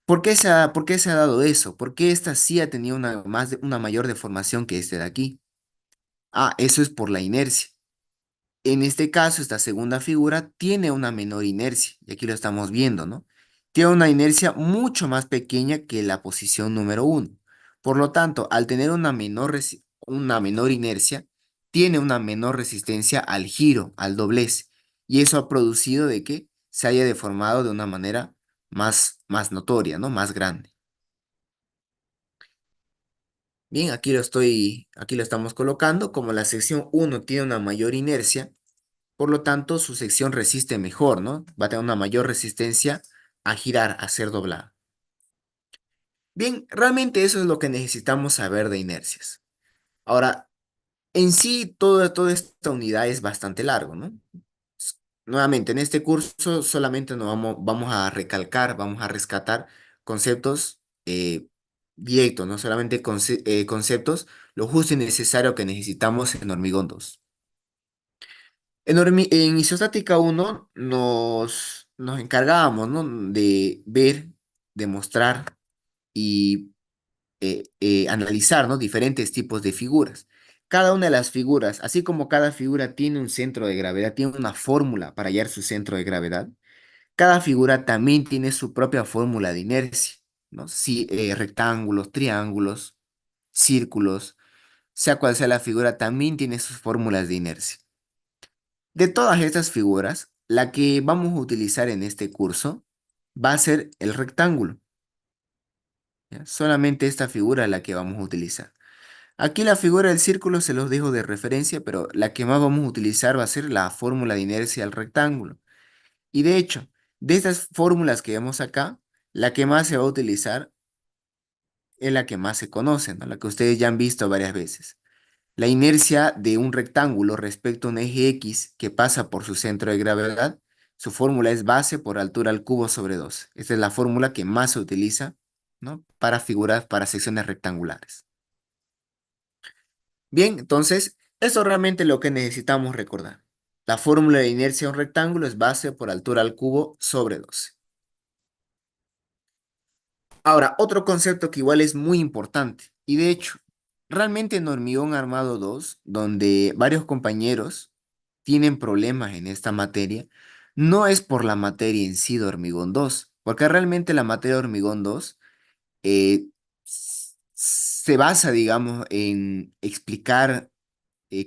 Por qué se ha dado eso? ¿Por qué esta sí ha tenido una mayor deformación que este de aquí? Ah, eso es por la inercia. En este caso, esta segunda figura tiene una menor inercia, y aquí lo estamos viendo, ¿no? Tiene una inercia mucho más pequeña que la posición número uno. Por lo tanto, al tener una menor inercia, tiene una menor resistencia al giro, al doblez, y eso ha producido de que se haya deformado de una manera más notoria, ¿no? Más grande. Bien, aquí lo estamos colocando. Como la sección uno tiene una mayor inercia, por lo tanto, su sección resiste mejor, ¿no? Va a tener una mayor resistencia a girar, a ser doblada. Bien, realmente eso es lo que necesitamos saber de inercias. Ahora, en sí, toda esta unidad es bastante largo, ¿no? S- Nuevamente, en este curso solamente nos vamos a recalcar, vamos a rescatar conceptos directos, no solamente conceptos, lo justo y necesario que necesitamos en hormigón 2. En isostática uno nos encargábamos, ¿no? De ver, demostrar y analizar, ¿no? Diferentes tipos de figuras. Cada una de las figuras, así como cada figura tiene un centro de gravedad, tiene una fórmula para hallar su centro de gravedad, cada figura también tiene su propia fórmula de inercia, ¿no? Si, rectángulos, triángulos, círculos, sea cual sea la figura, también tiene sus fórmulas de inercia. De todas estas figuras, la que vamos a utilizar en este curso va a ser el rectángulo, ¿ya? Solamente esta figura es la que vamos a utilizar. Aquí la figura del círculo se los dejo de referencia, pero la que más vamos a utilizar va a ser la fórmula de inercia del rectángulo. Y de hecho, de estas fórmulas que vemos acá, la que más se va a utilizar es la que más se conoce, ¿no? La que ustedes ya han visto varias veces. La inercia de un rectángulo respecto a un eje X que pasa por su centro de gravedad, su fórmula es base por altura al cubo sobre 2. Esta es la fórmula que más se utiliza, ¿no? Para figuras, para secciones rectangulares. Bien, entonces, eso es realmente lo que necesitamos recordar. La fórmula de inercia de un rectángulo es base por altura al cubo sobre 12. Ahora, otro concepto que igual es muy importante, y de hecho, realmente en hormigón armado 2, donde varios compañeros tienen problemas en esta materia, no es por la materia en sí de hormigón 2, porque realmente la materia de hormigón 2 se basa, digamos, en explicar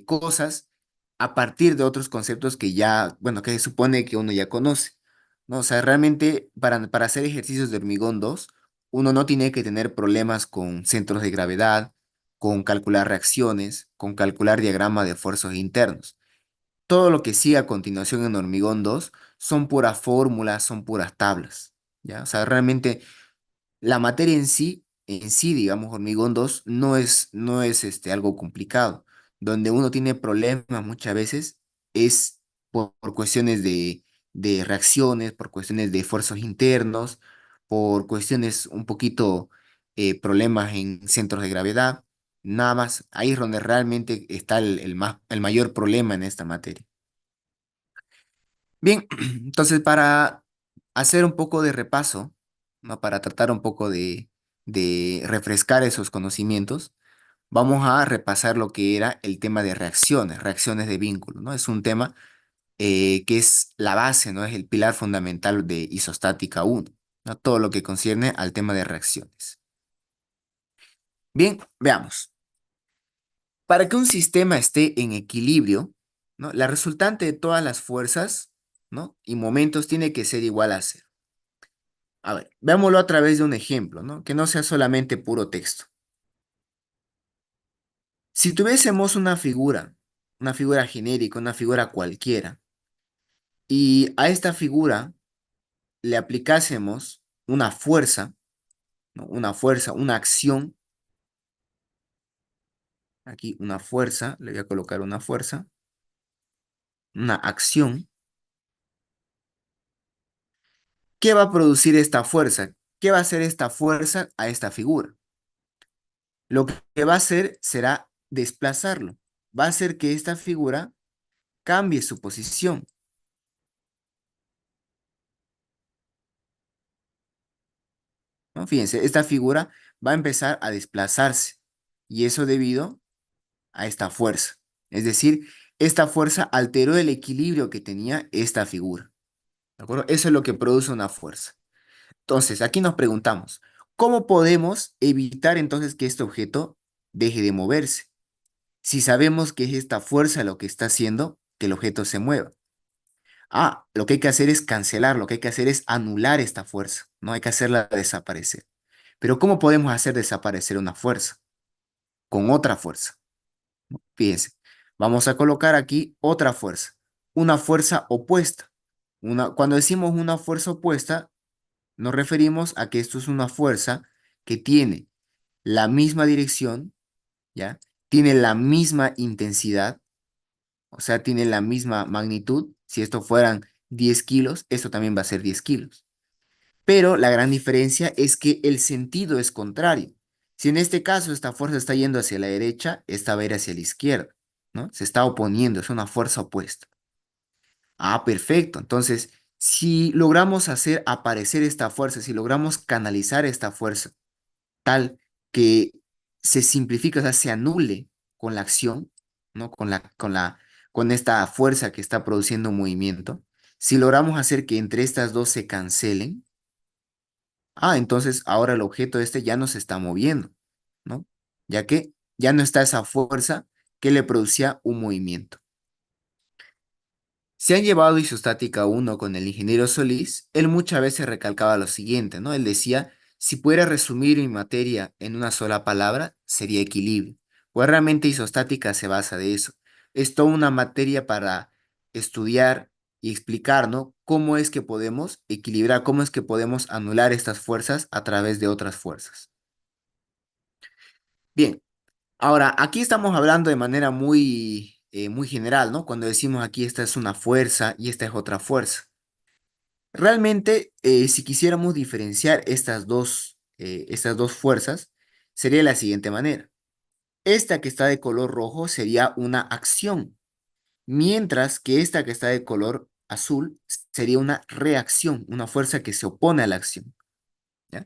cosas a partir de otros conceptos que ya, bueno, que se supone que uno ya conoce, ¿no? O sea, realmente para hacer ejercicios de hormigón 2 uno no tiene que tener problemas con centros de gravedad, con calcular reacciones, con calcular diagrama de esfuerzos internos. Todo lo que sigue a continuación en hormigón 2 son puras fórmulas, son puras tablas, ¿ya? O sea, realmente la materia en sí, digamos, hormigón 2 no es algo complicado. Donde uno tiene problemas muchas veces es por cuestiones de reacciones, por cuestiones de esfuerzos internos, por cuestiones un poquito problemas en centros de gravedad. Nada más, ahí es donde realmente está el mayor problema en esta materia. Bien, entonces para hacer un poco de repaso, ¿no? Para tratar un poco de refrescar esos conocimientos, vamos a repasar lo que era el tema de reacciones, reacciones de vínculo, ¿no? Es un tema que es la base, ¿no? Es el pilar fundamental de isostática uno, ¿no? Todo lo que concierne al tema de reacciones. Bien, veamos. Para que un sistema esté en equilibrio, ¿no? La resultante de todas las fuerzas, ¿no? Y momentos tiene que ser igual a cero. A ver, veámoslo a través de un ejemplo, ¿no? Que no sea solamente puro texto. Si tuviésemos una figura genérica, una figura cualquiera, y a esta figura le aplicásemos una fuerza, ¿no? Una fuerza, una acción, aquí una fuerza, le voy a colocar una fuerza, una acción, ¿qué va a producir esta fuerza? ¿Qué va a hacer esta fuerza a esta figura? Lo que va a hacer será desplazarlo. Va a hacer que esta figura cambie su posición, ¿no? Fíjense, esta figura va a empezar a desplazarse y eso debido a esta fuerza. Es decir, esta fuerza alteró el equilibrio que tenía esta figura. ¿De acuerdo? Eso es lo que produce una fuerza. Entonces, aquí nos preguntamos, ¿cómo podemos evitar entonces que este objeto deje de moverse? Si sabemos que es esta fuerza lo que está haciendo que el objeto se mueva. Ah, lo que hay que hacer es cancelar, lo que hay que hacer es anular esta fuerza, no hay que hacerla desaparecer. Pero ¿cómo podemos hacer desaparecer una fuerza? Con otra fuerza. Fíjense, vamos a colocar aquí otra fuerza, una fuerza opuesta. Cuando decimos una fuerza opuesta, nos referimos a que esto es una fuerza que tiene la misma dirección, ¿ya? Tiene la misma intensidad, o sea, tiene la misma magnitud. Si esto fueran 10 kilos, esto también va a ser 10 kilos. Pero la gran diferencia es que el sentido es contrario. Si en este caso esta fuerza está yendo hacia la derecha, esta va a ir hacia la izquierda, ¿no? Se está oponiendo, es una fuerza opuesta. Ah, perfecto. Entonces, si logramos hacer aparecer esta fuerza, si logramos canalizar esta fuerza tal que se simplifique, o sea, se anule con la acción, ¿no? Con esta fuerza que está produciendo un movimiento, si logramos hacer que entre estas dos se cancelen, entonces ahora el objeto este ya no se está moviendo, ¿no? Ya que ya no está esa fuerza que le producía un movimiento. Si han llevado isostática uno con el ingeniero Solís, él muchas veces recalcaba lo siguiente, ¿no? Él decía, si pudiera resumir mi materia en una sola palabra, sería equilibrio. Pues realmente isostática se basa de eso. Es toda una materia para estudiar y explicar, ¿no? Cómo es que podemos equilibrar, cómo es que podemos anular estas fuerzas a través de otras fuerzas. Bien, ahora aquí estamos hablando de manera muy general, ¿no? Cuando decimos aquí esta es una fuerza y esta es otra fuerza. Realmente, si quisiéramos diferenciar estas dos fuerzas, sería de la siguiente manera. Esta que está de color rojo sería una acción, mientras que esta que está de color azul sería una reacción, una fuerza que se opone a la acción, ¿ya?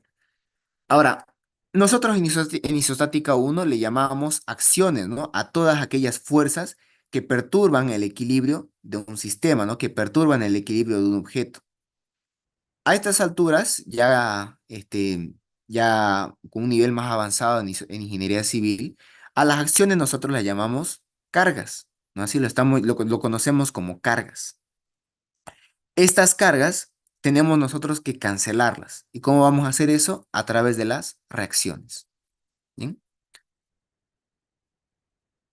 Ahora, nosotros en isostática uno le llamábamos acciones, ¿no? A todas aquellas fuerzas que perturban el equilibrio de un sistema, ¿no? Que perturban el equilibrio de un objeto. A estas alturas, ya con un nivel más avanzado en ingeniería civil, a las acciones nosotros las llamamos cargas, ¿no? Así lo conocemos como cargas. Estas cargas tenemos nosotros que cancelarlas. ¿Y cómo vamos a hacer eso? A través de las reacciones. ¿Bien?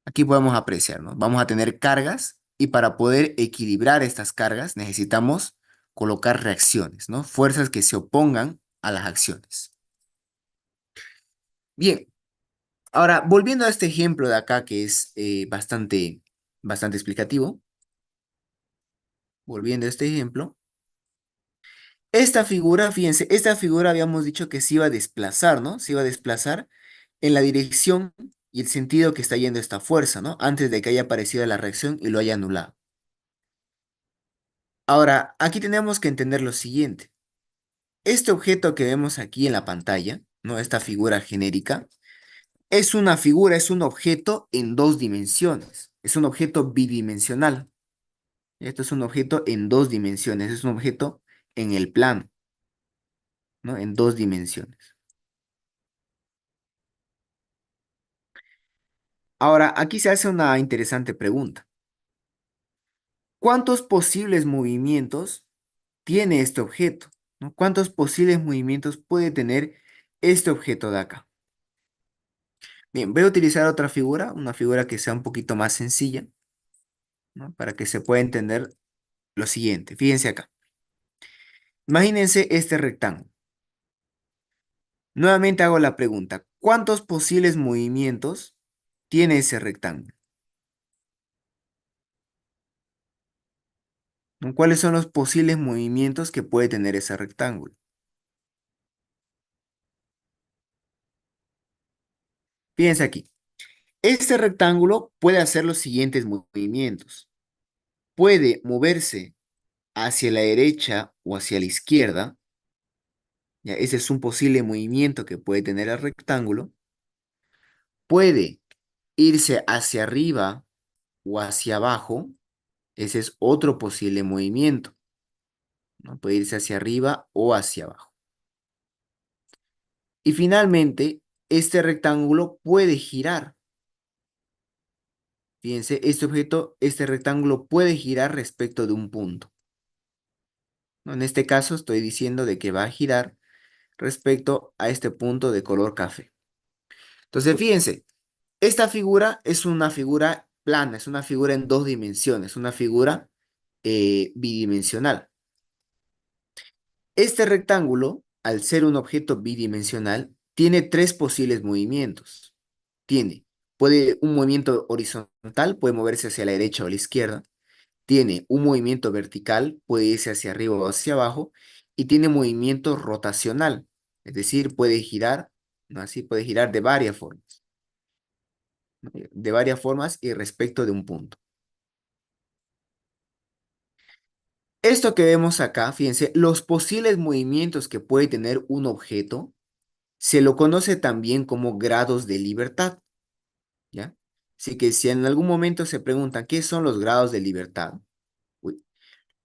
Aquí podemos apreciar, ¿no? Vamos a tener cargas y para poder equilibrar estas cargas necesitamos colocar reacciones, ¿no? Fuerzas que se opongan a las acciones. Bien, ahora volviendo a este ejemplo de acá que es bastante explicativo, volviendo a este ejemplo, esta figura, fíjense, esta figura habíamos dicho que se iba a desplazar, ¿no? Se iba a desplazar en la dirección y el sentido que está yendo esta fuerza, ¿no? Antes de que haya aparecido la reacción y lo haya anulado. Ahora, aquí tenemos que entender lo siguiente. Este objeto que vemos aquí en la pantalla, ¿no? Esta figura genérica, es una figura, es un objeto en dos dimensiones. Es un objeto bidimensional. Esto es un objeto en dos dimensiones. Es un objeto en el plano, ¿no? En dos dimensiones. Ahora, aquí se hace una interesante pregunta. ¿Cuántos posibles movimientos tiene este objeto? ¿No? ¿Cuántos posibles movimientos puede tener este objeto de acá? Bien, voy a utilizar otra figura, una figura que sea un poquito más sencilla, ¿no? Para que se pueda entender lo siguiente. Fíjense acá. Imagínense este rectángulo. Nuevamente hago la pregunta. ¿Cuántos posibles movimientos tiene ese rectángulo? ¿No? ¿Cuáles son los posibles movimientos que puede tener ese rectángulo? Fíjense aquí. Este rectángulo puede hacer los siguientes movimientos. Puede moverse hacia la derecha o hacia la izquierda. Ya, ese es un posible movimiento que puede tener el rectángulo. Puede irse hacia arriba o hacia abajo. Ese es otro posible movimiento, ¿no? Puede irse hacia arriba o hacia abajo. Y finalmente, este rectángulo puede girar. Fíjense, este objeto, este rectángulo puede girar respecto de un punto, ¿no? En este caso estoy diciendo de que va a girar respecto a este punto de color café. Entonces, fíjense, esta figura es una figura plana, es una figura en dos dimensiones, una figura bidimensional. Este rectángulo, al ser un objeto bidimensional, tiene tres posibles movimientos. Puede un movimiento horizontal, puede moverse hacia la derecha o la izquierda. Tiene un movimiento vertical, puede irse hacia arriba o hacia abajo. Y tiene movimiento rotacional, es decir, puede girar, ¿no? Así puede girar de varias formas, ¿no? De varias formas y respecto de un punto. Esto que vemos acá, fíjense, los posibles movimientos que puede tener un objeto se lo conoce también como grados de libertad, ¿ya? Así que si en algún momento se preguntan qué son los grados de libertad, uy,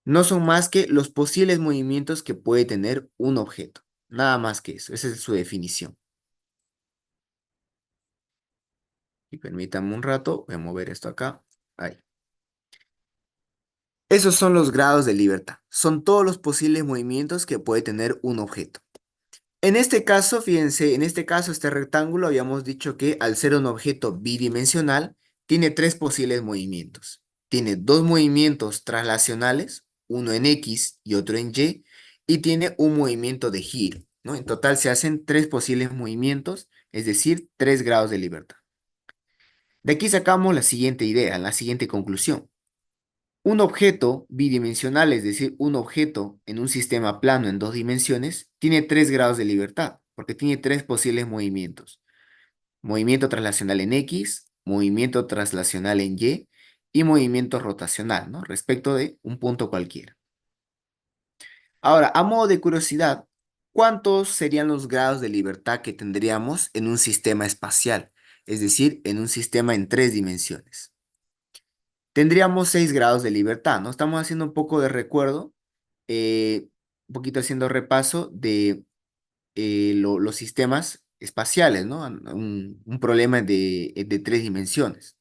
no son más que los posibles movimientos que puede tener un objeto. Nada más que eso. Esa es su definición. Y permítanme un rato, voy a mover esto acá. Ahí. Esos son los grados de libertad. Son todos los posibles movimientos que puede tener un objeto. En este caso, fíjense, en este caso, este rectángulo, habíamos dicho que al ser un objeto bidimensional, tiene tres posibles movimientos. Tiene dos movimientos traslacionales, uno en X y otro en Y, y tiene un movimiento de giro, ¿no? En total se hacen tres posibles movimientos, es decir, tres grados de libertad. De aquí sacamos la siguiente idea, la siguiente conclusión. Un objeto bidimensional, es decir, un objeto en un sistema plano en dos dimensiones, tiene tres grados de libertad, porque tiene tres posibles movimientos. Movimiento traslacional en X, movimiento traslacional en Y y movimiento rotacional, ¿no? Respecto de un punto cualquiera. Ahora, a modo de curiosidad, ¿cuántos serían los grados de libertad que tendríamos en un sistema espacial? Es decir, en un sistema en tres dimensiones. Tendríamos 6 grados de libertad, ¿no? Estamos haciendo un poco de recuerdo, un poquito haciendo repaso de los sistemas espaciales, ¿no? Un problema de tres dimensiones.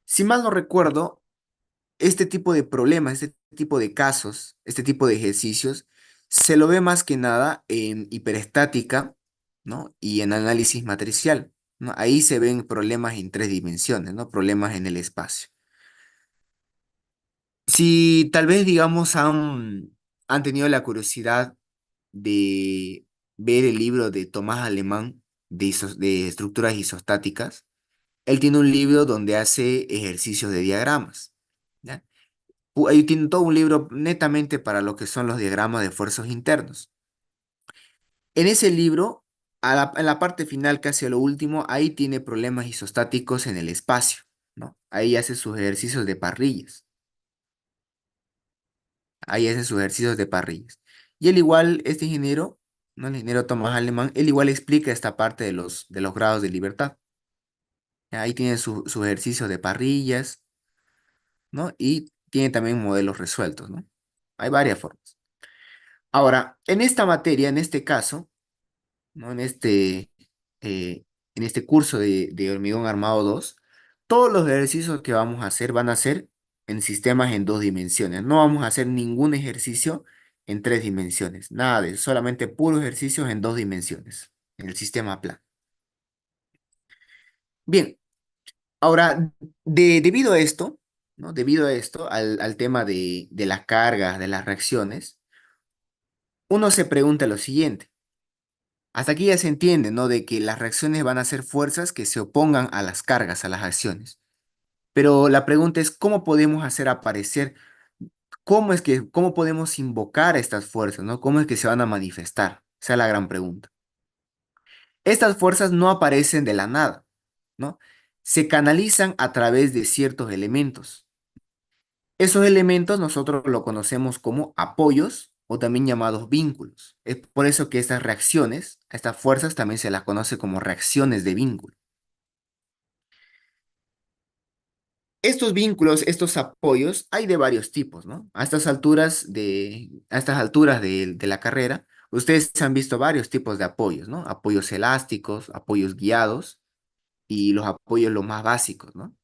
Si mal no recuerdo, este tipo de problemas, este tipo de casos, este tipo de ejercicios, se lo ve más que nada en hiperestática, ¿no? Y en análisis matricial, ¿no? Ahí se ven problemas en tres dimensiones, ¿no? Problemas en el espacio. Si tal vez, digamos, han tenido la curiosidad de ver el libro de Tomás Alemán de estructuras isostáticas, él tiene un libro donde hace ejercicios de diagramas, ¿ya? Ahí tiene todo un libro netamente para lo que son los diagramas de fuerzas internos. En ese libro, en la parte final, casi a lo último, ahí tiene problemas isostáticos en el espacio, ¿no? Ahí hace sus ejercicios de parrillas. Ahí hacen sus ejercicios de parrillas. Y él igual, este ingeniero, ¿no? El ingeniero Tomás Alemán, él igual explica esta parte de los grados de libertad. Ahí tiene sus ejercicios de parrillas, ¿no? Y tiene también modelos resueltos, ¿no? Hay varias formas. Ahora, en esta materia, en este caso, ¿no? En este en este curso de hormigón armado 2, todos los ejercicios que vamos a hacer van a ser en sistemas en 2 dimensiones. No vamos a hacer ningún ejercicio en 3 dimensiones. Nada de eso, solamente puros ejercicios en 2 dimensiones, en el sistema plano. Bien, ahora, debido a esto, ¿no? Debido a esto, al tema de las cargas, de las reacciones, uno se pregunta lo siguiente. Hasta aquí ya se entiende, ¿no? De que las reacciones van a ser fuerzas que se opongan a las cargas, a las acciones. Pero la pregunta es, ¿cómo podemos hacer aparecer? ¿Cómo podemos invocar a estas fuerzas, ¿no? ¿Cómo es que se van a manifestar? Esa es la gran pregunta. Estas fuerzas no aparecen de la nada, ¿no? Se canalizan a través de ciertos elementos. Esos elementos nosotros lo conocemos como apoyos o también llamados vínculos. Es por eso que estas reacciones, a estas fuerzas también se las conoce como reacciones de vínculo. Estos vínculos, estos apoyos, hay de varios tipos, ¿no? A estas alturas de la carrera, ustedes han visto varios tipos de apoyos, ¿no? Apoyos elásticos, apoyos guiados y los apoyos los más básicos, ¿no?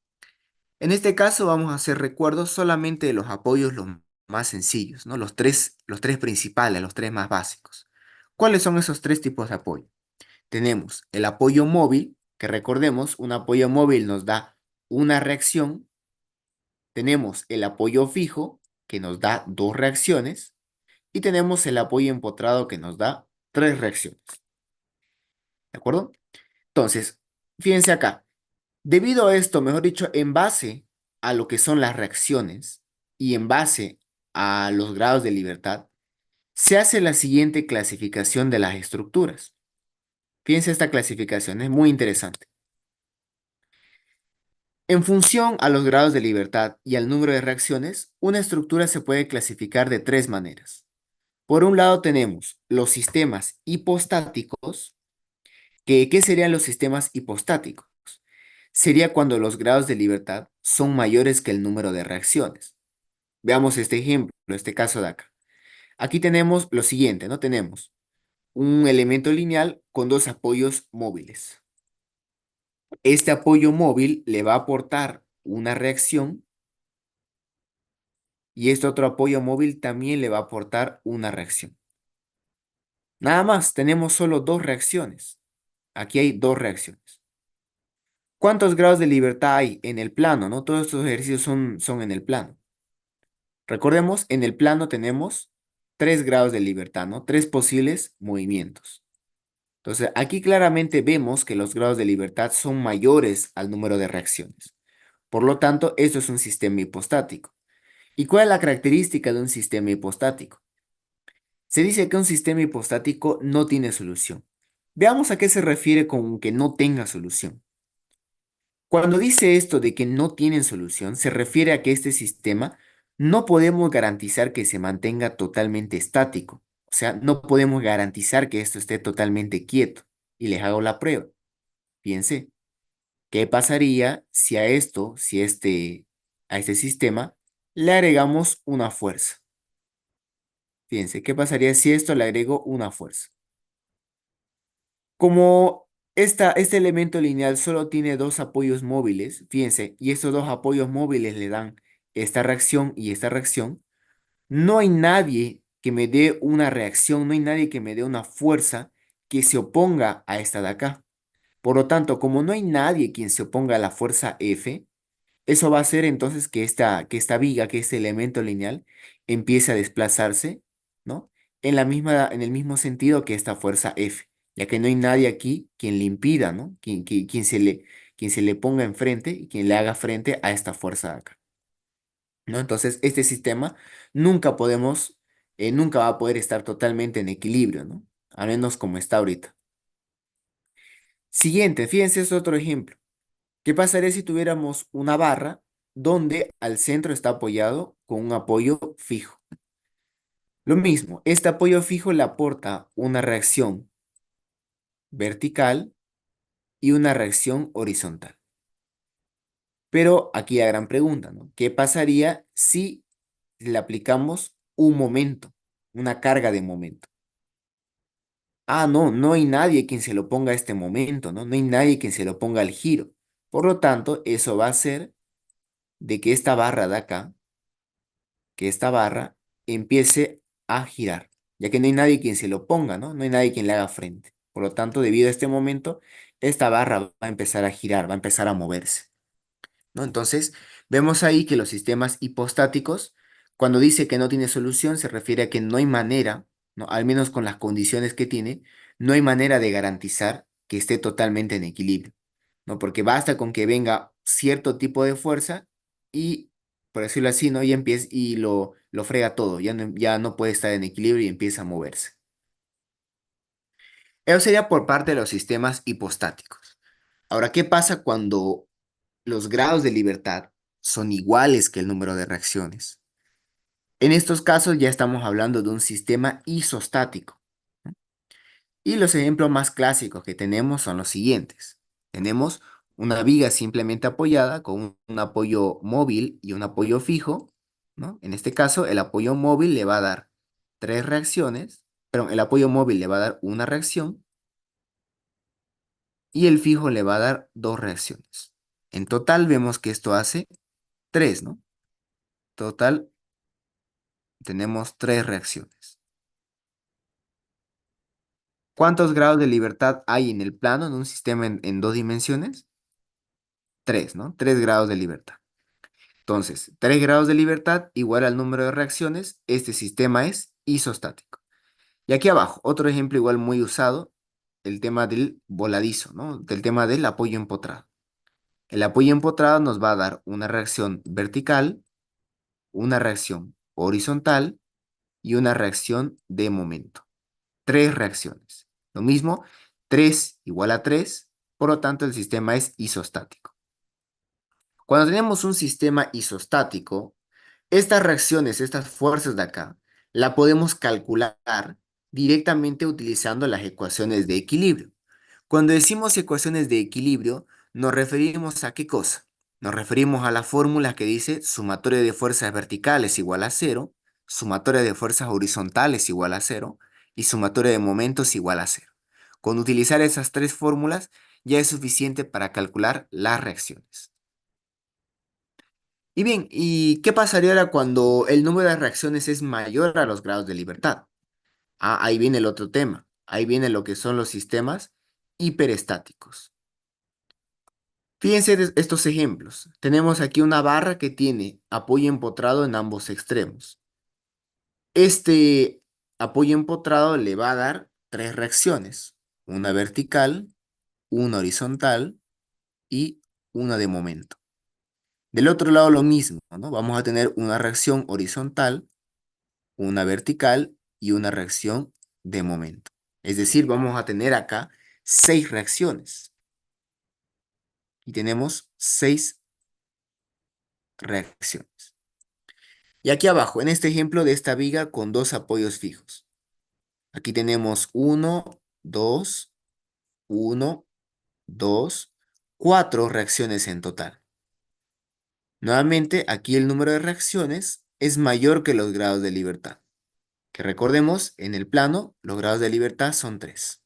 En este caso vamos a hacer recuerdos solamente de los apoyos los más sencillos, ¿no? Los tres principales, los tres más básicos. ¿Cuáles son esos tres tipos de apoyo? Tenemos el apoyo móvil, que recordemos, un apoyo móvil nos da una reacción. Tenemos el apoyo fijo, que nos da dos reacciones, y tenemos el apoyo empotrado, que nos da tres reacciones. ¿De acuerdo? Entonces, fíjense acá. Debido a esto, mejor dicho, en base a lo que son las reacciones y en base a los grados de libertad, se hace la siguiente clasificación de las estructuras. Fíjense esta clasificación, es muy interesante. En función a los grados de libertad y al número de reacciones, una estructura se puede clasificar de tres maneras. Por un lado tenemos los sistemas hipostáticos. ¿Qué serían los sistemas hipostáticos? Sería cuando los grados de libertad son mayores que el número de reacciones. Veamos este ejemplo, este caso de acá. Aquí tenemos lo siguiente, ¿no? Tenemos un elemento lineal con dos apoyos móviles. Este apoyo móvil le va a aportar una reacción y este otro apoyo móvil también le va a aportar una reacción. Nada más, tenemos solo dos reacciones. Aquí hay dos reacciones. ¿Cuántos grados de libertad hay en el plano, no? Todos estos ejercicios son en el plano. Recordemos, en el plano tenemos 3 grados de libertad, ¿no? Tres posibles movimientos. Entonces, aquí claramente vemos que los grados de libertad son mayores al número de reacciones. Por lo tanto, esto es un sistema hipostático. ¿Y cuál es la característica de un sistema hipostático? Se dice que un sistema hipostático no tiene solución. Veamos a qué se refiere con que no tenga solución. Cuando dice esto de que no tienen solución, se refiere a que este sistema no podemos garantizar que se mantenga totalmente estático. O sea, no podemos garantizar que esto esté totalmente quieto. Y les hago la prueba. Fíjense, ¿qué pasaría si a este sistema le agregamos una fuerza? Fíjense, ¿qué pasaría si esto le agrego una fuerza? Como este elemento lineal solo tiene dos apoyos móviles, fíjense, y estos dos apoyos móviles le dan esta reacción y esta reacción, no hay nadie que me dé una reacción, no hay nadie que me dé una fuerza que se oponga a esta de acá. Por lo tanto, como no hay nadie quien se oponga a la fuerza F, eso va a hacer entonces que esta viga, que este elemento lineal, empiece a desplazarse, ¿no? En el mismo sentido que esta fuerza F, ya que no hay nadie aquí quien le impida, ¿no? Quien se le ponga enfrente y quien le haga frente a esta fuerza de acá, ¿no? Entonces, este sistema nunca va a poder estar totalmente en equilibrio, ¿no? Al menos como está ahorita. Siguiente, fíjense, es otro ejemplo. ¿Qué pasaría si tuviéramos una barra donde al centro está apoyado con un apoyo fijo? Lo mismo, este apoyo fijo le aporta una reacción vertical y una reacción horizontal. Pero aquí la gran pregunta, ¿no? ¿Qué pasaría si le aplicamos un momento, una carga de momento? no, no hay nadie quien se lo ponga a este momento, ¿no? No hay nadie quien se lo ponga al giro. Por lo tanto, eso va a hacer de que esta barra de acá, que esta barra empiece a girar, ya que no hay nadie quien se lo ponga, ¿no? No hay nadie quien le haga frente. Por lo tanto, debido a este momento, esta barra va a empezar a girar, va a empezar a moverse, ¿no? Entonces, vemos ahí que los sistemas hipostáticos, cuando dice que no tiene solución, se refiere a que no hay manera, ¿no? Al menos con las condiciones que tiene, no hay manera de garantizar que esté totalmente en equilibrio, ¿no? Porque basta con que venga cierto tipo de fuerza y, por decirlo así, ¿no? Y empieza y lo frega todo, ya no puede estar en equilibrio y empieza a moverse. Eso sería por parte de los sistemas hipostáticos. Ahora, ¿qué pasa cuando los grados de libertad son iguales que el número de reacciones? En estos casos ya estamos hablando de un sistema isostático, ¿no? Y los ejemplos más clásicos que tenemos son los siguientes. Tenemos una viga simplemente apoyada con un apoyo móvil y un apoyo fijo, ¿no? En este caso, el apoyo móvil le va a dar tres reacciones, pero el apoyo móvil le va a dar una reacción y el fijo le va a dar dos reacciones. En total vemos que esto hace tres, ¿no? Total tenemos tres reacciones. ¿Cuántos grados de libertad hay en el plano en un sistema en dos dimensiones? Tres, ¿no? Tres grados de libertad. Entonces, 3 grados de libertad igual al número de reacciones. Este sistema es isostático. Y aquí abajo, otro ejemplo igual muy usado, el tema del voladizo, ¿no? Del tema del apoyo empotrado. El apoyo empotrado nos va a dar una reacción vertical, una reacción horizontal y una reacción de momento. Tres reacciones. Lo mismo, 3 igual a 3, por lo tanto el sistema es isostático. Cuando tenemos un sistema isostático, estas reacciones, estas fuerzas de acá, la podemos calcular directamente utilizando las ecuaciones de equilibrio. Cuando decimos ecuaciones de equilibrio, ¿nos referimos a qué cosa? Nos referimos a la fórmula que dice sumatoria de fuerzas verticales igual a cero, sumatoria de fuerzas horizontales igual a cero y sumatoria de momentos igual a cero. Con utilizar esas tres fórmulas ya es suficiente para calcular las reacciones. Y bien, ¿y qué pasaría ahora cuando el número de reacciones es mayor a los grados de libertad? Ahí viene el otro tema. Ahí viene lo que son los sistemas hiperestáticos. Fíjense estos ejemplos. Tenemos aquí una barra que tiene apoyo empotrado en ambos extremos. Este apoyo empotrado le va a dar tres reacciones. Una vertical, una horizontal y una de momento. Del otro lado lo mismo, ¿no? Vamos a tener una reacción horizontal, una vertical y una reacción de momento. Es decir, vamos a tener acá 6 reacciones y tenemos 6 reacciones. Y aquí abajo, en este ejemplo de esta viga con dos apoyos fijos. Aquí tenemos 1, 2, 4 reacciones en total. Nuevamente, aquí el número de reacciones es mayor que los grados de libertad. Que recordemos, en el plano, los grados de libertad son 3.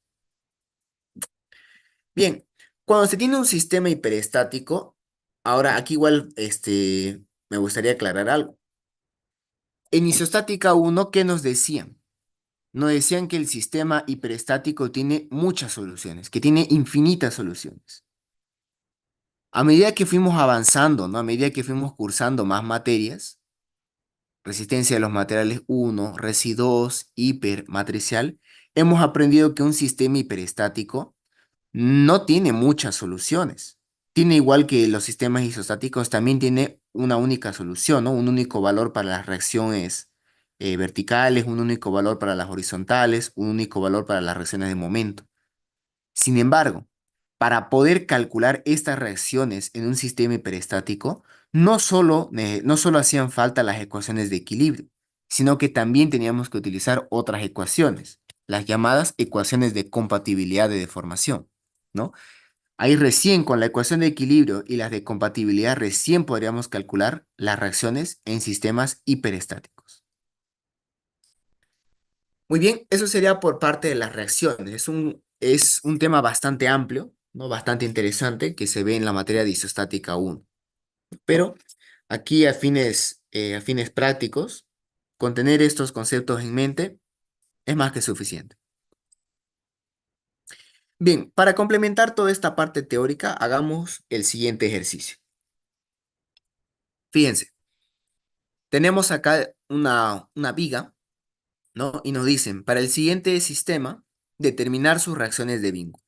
Bien, cuando se tiene un sistema hiperestático, ahora aquí igual me gustaría aclarar algo. En isostática 1, ¿qué nos decían? Nos decían que el sistema hiperestático tiene muchas soluciones, que tiene infinitas soluciones. A medida que fuimos avanzando, ¿no? A medida que fuimos cursando más materias, resistencia de los materiales 1, resi 2, hipermatricial, hemos aprendido que un sistema hiperestático no tiene muchas soluciones. Tiene igual que los sistemas isostáticos, también tiene una única solución, ¿no? Un único valor para las reacciones verticales, un único valor para las horizontales, un único valor para las reacciones de momento. Sin embargo, para poder calcular estas reacciones en un sistema hiperestático, no solo hacían falta las ecuaciones de equilibrio, sino que también teníamos que utilizar otras ecuaciones, las llamadas ecuaciones de compatibilidad de deformación, ¿no? Ahí recién con la ecuación de equilibrio y las de compatibilidad recién podríamos calcular las reacciones en sistemas hiperestáticos. Muy bien, eso sería por parte de las reacciones. Es un tema bastante amplio, ¿no? Bastante interesante que se ve en la materia de isostática 1. Pero aquí a fines prácticos, con tener estos conceptos en mente es más que suficiente. Bien, para complementar toda esta parte teórica, hagamos el siguiente ejercicio. Fíjense, tenemos acá una viga, ¿no? Y nos dicen, para el siguiente sistema, determinar sus reacciones de vínculo.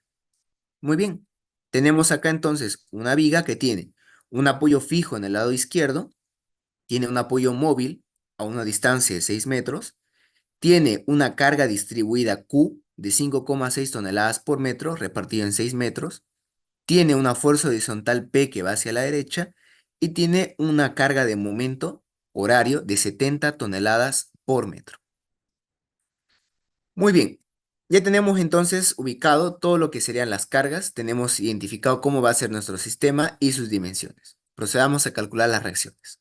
Muy bien, tenemos acá entonces una viga que tiene un apoyo fijo en el lado izquierdo, tiene un apoyo móvil a una distancia de 6 metros, tiene una carga distribuida Q de 5,6 toneladas por metro repartido en 6 metros, tiene una fuerza horizontal P que va hacia la derecha y tiene una carga de momento horario de 70 toneladas por metro. Muy bien, ya tenemos entonces ubicado todo lo que serían las cargas, tenemos identificado cómo va a ser nuestro sistema y sus dimensiones. Procedamos a calcular las reacciones.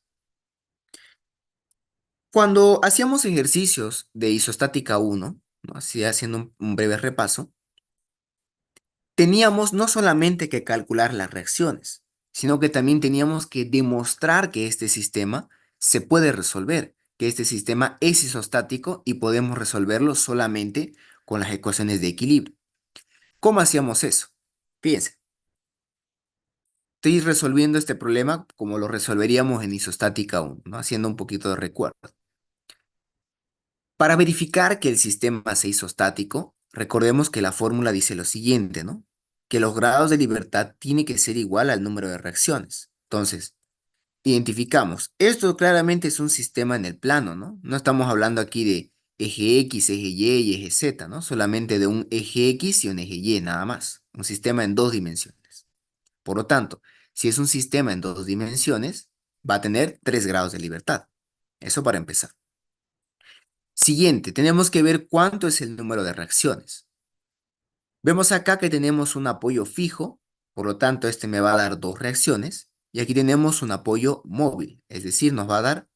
Cuando hacíamos ejercicios de isostática 1, ¿no? Así haciendo un breve repaso, teníamos no solamente que calcular las reacciones, sino que también teníamos que demostrar que este sistema se puede resolver, que este sistema es isostático y podemos resolverlo solamente con las ecuaciones de equilibrio. ¿Cómo hacíamos eso? Fíjense, estoy resolviendo este problema como lo resolveríamos en isostática 1, ¿no? Haciendo un poquito de recuerdo. Para verificar que el sistema sea isostático, recordemos que la fórmula dice lo siguiente, ¿no? Que los grados de libertad tiene que ser igual al número de reacciones. Entonces, identificamos. Esto claramente es un sistema en el plano, ¿no? No estamos hablando aquí de eje X, eje Y y eje Z, ¿no? Solamente de un eje X y un eje Y, nada más. Un sistema en dos dimensiones. Por lo tanto, si es un sistema en dos dimensiones, va a tener 3 grados de libertad. Eso para empezar. Siguiente, tenemos que ver cuánto es el número de reacciones. Vemos acá que tenemos un apoyo fijo, por lo tanto este me va a dar 2 reacciones, y aquí tenemos un apoyo móvil, es decir, nos va a dar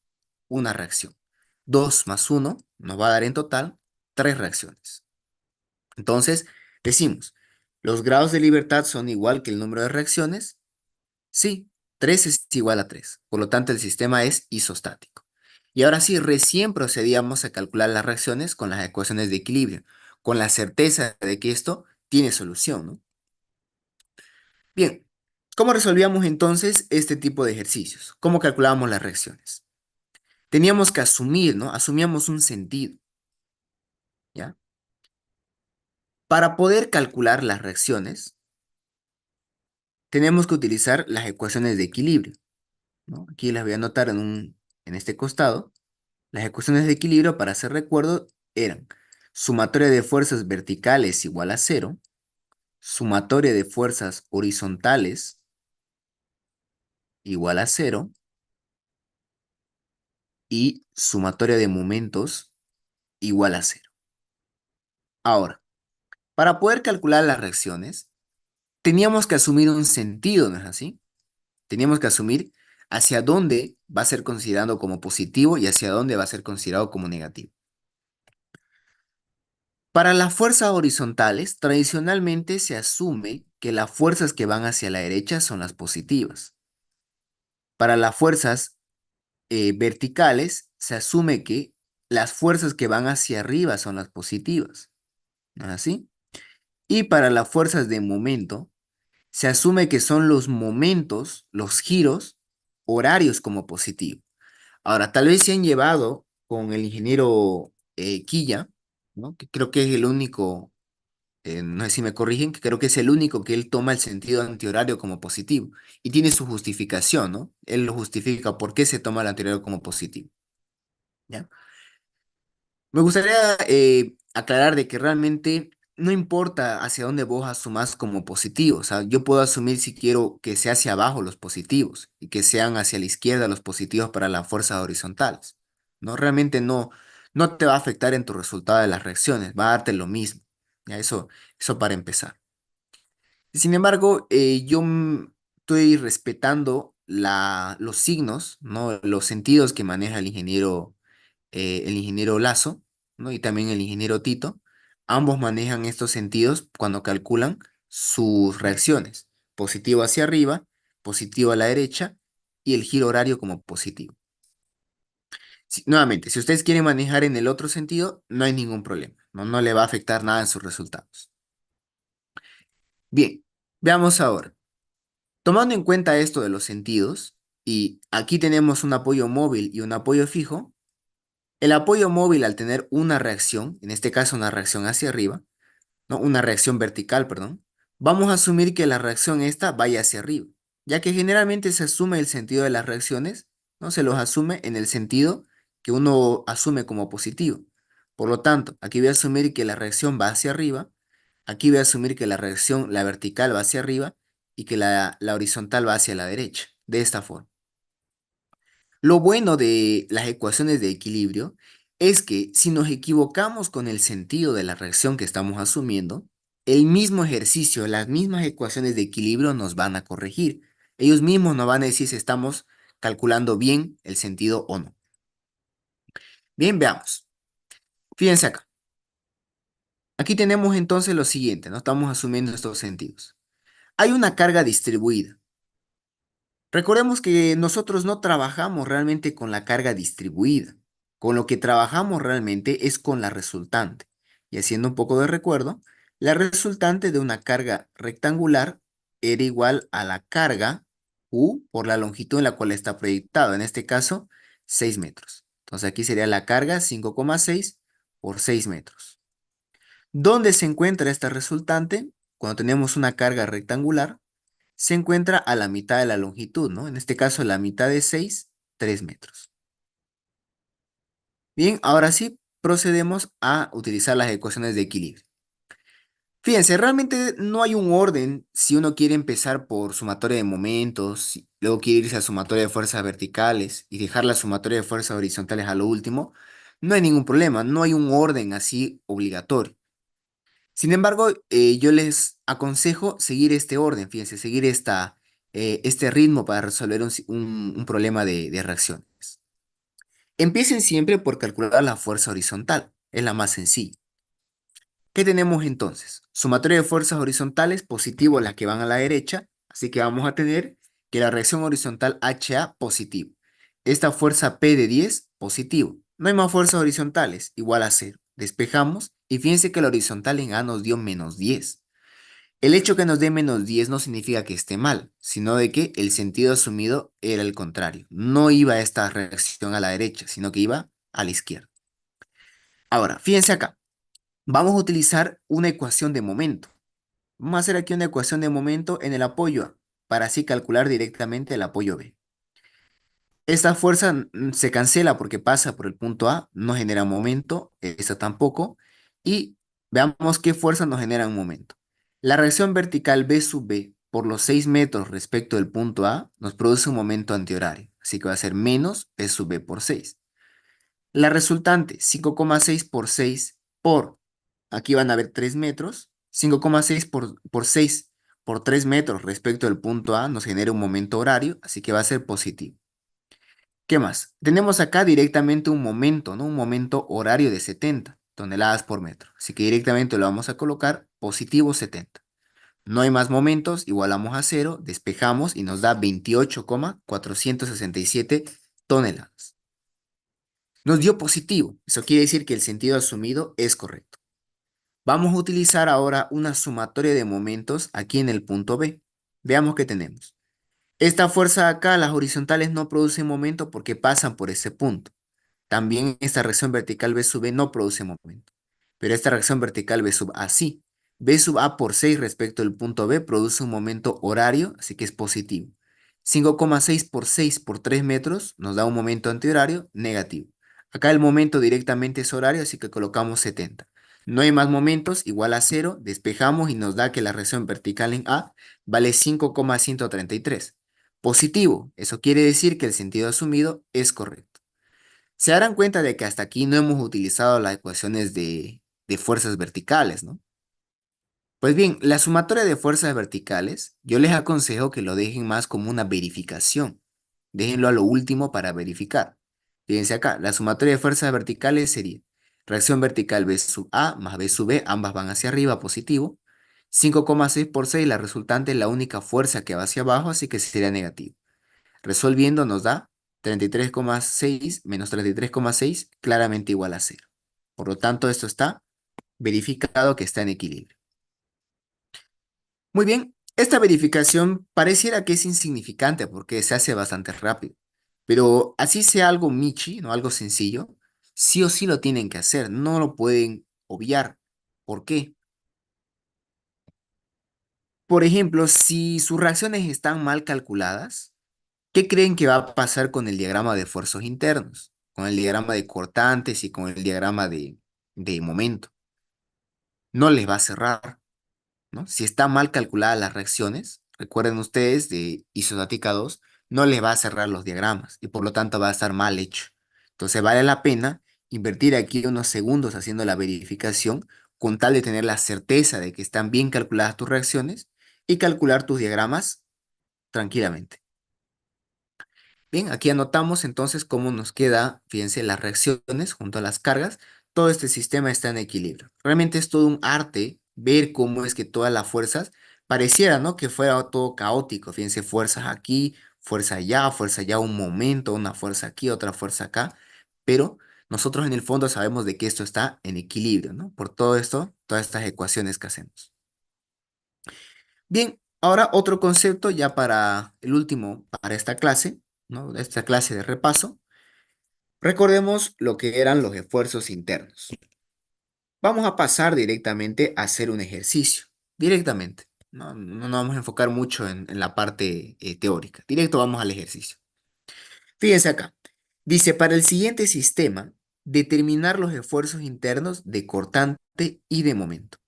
una reacción. 2 más 1 nos va a dar en total 3 reacciones. Entonces, decimos, ¿los grados de libertad son igual que el número de reacciones? Sí, 3 es igual a 3. Por lo tanto el sistema es isostático. Y ahora sí, recién procedíamos a calcular las reacciones con las ecuaciones de equilibrio, con la certeza de que esto tiene solución, ¿no? Bien, ¿cómo resolvíamos entonces este tipo de ejercicios? ¿Cómo calculábamos las reacciones? Teníamos que asumir, ¿no? Asumíamos un sentido, ¿ya? Para poder calcular las reacciones, tenemos que utilizar las ecuaciones de equilibrio, ¿no? Aquí las voy a anotar en este costado. Las ecuaciones de equilibrio, para hacer recuerdo, eran sumatoria de fuerzas verticales igual a cero, sumatoria de fuerzas horizontales igual a cero y sumatoria de momentos igual a cero. Ahora, para poder calcular las reacciones, teníamos que asumir un sentido, ¿no es así? Teníamos que asumir hacia dónde va a ser considerado como positivo y hacia dónde va a ser considerado como negativo. Para las fuerzas horizontales, tradicionalmente se asume que las fuerzas que van hacia la derecha son las positivas. Para las fuerzas verticales, se asume que las fuerzas que van hacia arriba son las positivas. ¿No es así? Y para las fuerzas de momento, se asume que son los momentos, los giros horarios como positivo. Ahora, tal vez se han llevado con el ingeniero Quilla, ¿no? Que creo que es el único, no sé si me corrigen, que creo que es el único que él toma el sentido antihorario como positivo y tiene su justificación, ¿no? Él lo justifica por qué se toma el antihorario como positivo, ¿ya? Me gustaría aclarar de que realmente no importa hacia dónde vos asumás como positivo, o sea, yo puedo asumir si quiero que sea hacia abajo los positivos y que sean hacia la izquierda los positivos para las fuerzas horizontales, ¿no? Realmente no te va a afectar en tu resultado de las reacciones, va a darte lo mismo, ¿ya? Eso para empezar. Sin embargo, yo estoy respetando los signos, ¿no? Los sentidos que maneja el ingeniero Lazo, ¿no? Y también el ingeniero Tito, ambos manejan estos sentidos cuando calculan sus reacciones. Positivo hacia arriba, positivo a la derecha y el giro horario como positivo. Nuevamente, si ustedes quieren manejar en el otro sentido, no hay ningún problema, ¿no? No le va a afectar nada en sus resultados. Bien, veamos ahora. Tomando en cuenta esto de los sentidos, y aquí tenemos un apoyo móvil y un apoyo fijo, el apoyo móvil al tener una reacción, en este caso una reacción hacia arriba, ¿no? Una reacción vertical, perdón, vamos a asumir que la reacción esta vaya hacia arriba, ya que generalmente se asume el sentido de las reacciones, ¿no? Se los asume en el sentido que uno asume como positivo. Por lo tanto, aquí voy a asumir que la reacción va hacia arriba, aquí voy a asumir que la reacción, la vertical va hacia arriba y que la horizontal va hacia la derecha, de esta forma. Lo bueno de las ecuaciones de equilibrio es que si nos equivocamos con el sentido de la reacción que estamos asumiendo, el mismo ejercicio, las mismas ecuaciones de equilibrio nos van a corregir. Ellos mismos nos van a decir si estamos calculando bien el sentido o no. Bien, veamos. Fíjense acá. Aquí tenemos entonces lo siguiente, ¿no? Estamos asumiendo estos sentidos. Hay una carga distribuida. Recordemos que nosotros no trabajamos realmente con la carga distribuida. Con lo que trabajamos realmente es con la resultante. Y haciendo un poco de recuerdo, la resultante de una carga rectangular era igual a la carga U por la longitud en la cual está proyectado, en este caso 6 metros. Entonces aquí sería la carga 5,6 por 6 metros. ¿Dónde se encuentra esta resultante? Cuando tenemos una carga rectangular, se encuentra a la mitad de la longitud, ¿no? En este caso, la mitad de 6, 3 metros. Bien, ahora sí, procedemos a utilizar las ecuaciones de equilibrio. Fíjense, realmente no hay un orden si uno quiere empezar por sumatoria de momentos, luego quiere irse a sumatoria de fuerzas verticales y dejar la sumatoria de fuerzas horizontales a lo último. No hay ningún problema, no hay un orden así obligatorio. Sin embargo, yo les aconsejo seguir este orden, fíjense, seguir este ritmo para resolver un problema de reacciones. Empiecen siempre por calcular la fuerza horizontal, es la más sencilla. ¿Qué tenemos entonces? Sumatoria de fuerzas horizontales, positivo las que van a la derecha, así que vamos a tener que la reacción horizontal HA positivo. Esta fuerza P de 10, positivo. No hay más fuerzas horizontales, igual a 0. Despejamos y fíjense que la horizontal en A nos dio menos 10. El hecho que nos dé menos 10 no significa que esté mal, sino de que el sentido asumido era el contrario. No iba esta reacción a la derecha, sino que iba a la izquierda. Ahora, fíjense acá. Vamos a utilizar una ecuación de momento. Vamos a hacer aquí una ecuación de momento en el apoyo A, para así calcular directamente el apoyo B. Esta fuerza se cancela porque pasa por el punto A, no genera momento, esta tampoco, y veamos qué fuerza nos genera un momento. La reacción vertical B sub B por los 6 metros respecto del punto A nos produce un momento antihorario, así que va a ser menos B sub B por 6. La resultante, 5,6 por 6 por, aquí van a ver 3 metros, 5,6 por 6 por 3 metros respecto del punto A nos genera un momento horario, así que va a ser positivo. ¿Qué más? Tenemos acá directamente un momento, ¿no? Un momento horario de 70 toneladas por metro. Así que directamente lo vamos a colocar positivo 70. No hay más momentos, igualamos a 0, despejamos y nos da 28,467 toneladas. Nos dio positivo. Eso quiere decir que el sentido asumido es correcto. Vamos a utilizar ahora una sumatoria de momentos aquí en el punto B. Veamos qué tenemos. Esta fuerza de acá, las horizontales no producen momento porque pasan por ese punto. También esta reacción vertical B sub B no produce momento. Pero esta reacción vertical B sub A sí. B sub A por 6 respecto al punto B produce un momento horario, así que es positivo. 5,6 por 6 por 3 metros nos da un momento antihorario negativo. Acá el momento directamente es horario, así que colocamos 70. No hay más momentos, igual a 0, despejamos y nos da que la reacción vertical en A vale 5,133. Positivo, eso quiere decir que el sentido asumido es correcto. Se darán cuenta de que hasta aquí no hemos utilizado las ecuaciones de fuerzas verticales, ¿no? Pues bien, la sumatoria de fuerzas verticales, yo les aconsejo que lo dejen más como una verificación. Déjenlo a lo último para verificar. Fíjense acá, la sumatoria de fuerzas verticales sería Reacción vertical B sub A más B sub B, ambas van hacia arriba, positivo. 5,6 por 6, la resultante es la única fuerza que va hacia abajo, así que sería negativo. Resolviendo nos da 33,6 menos 33,6, claramente igual a cero. Por lo tanto, esto está verificado que está en equilibrio. Muy bien, esta verificación pareciera que es insignificante porque se hace bastante rápido, pero así sea algo michi, ¿no? Algo sencillo, sí o sí lo tienen que hacer, no lo pueden obviar. ¿Por qué? Por ejemplo, si sus reacciones están mal calculadas, ¿qué creen que va a pasar con el diagrama de esfuerzos internos? Con el diagrama de cortantes y con el diagrama de momento. No les va a cerrar, ¿no? Si están mal calculadas las reacciones, recuerden ustedes de isostática 2, no les va a cerrar los diagramas y por lo tanto va a estar mal hecho. Entonces vale la pena invertir aquí unos segundos haciendo la verificación con tal de tener la certeza de que están bien calculadas tus reacciones y calcular tus diagramas tranquilamente. Bien, aquí anotamos entonces cómo nos queda, fíjense, las reacciones junto a las cargas. Todo este sistema está en equilibrio. Realmente es todo un arte ver cómo es que todas las fuerzas pareciera, ¿no? Que fuera todo caótico. Fíjense, fuerzas aquí, fuerza allá, un momento, una fuerza aquí, otra fuerza acá. Pero nosotros en el fondo sabemos de que esto está en equilibrio, ¿no? Por todo esto, todas estas ecuaciones que hacemos. Bien, ahora otro concepto ya para el último, para esta clase, ¿no? Esta clase de repaso. Recordemos lo que eran los esfuerzos internos. Vamos a pasar directamente a hacer un ejercicio, directamente. No nos vamos a enfocar mucho en la parte teórica. Directo vamos al ejercicio. Fíjense acá. Dice, para el siguiente sistema, determinar los esfuerzos internos de cortante y de momento.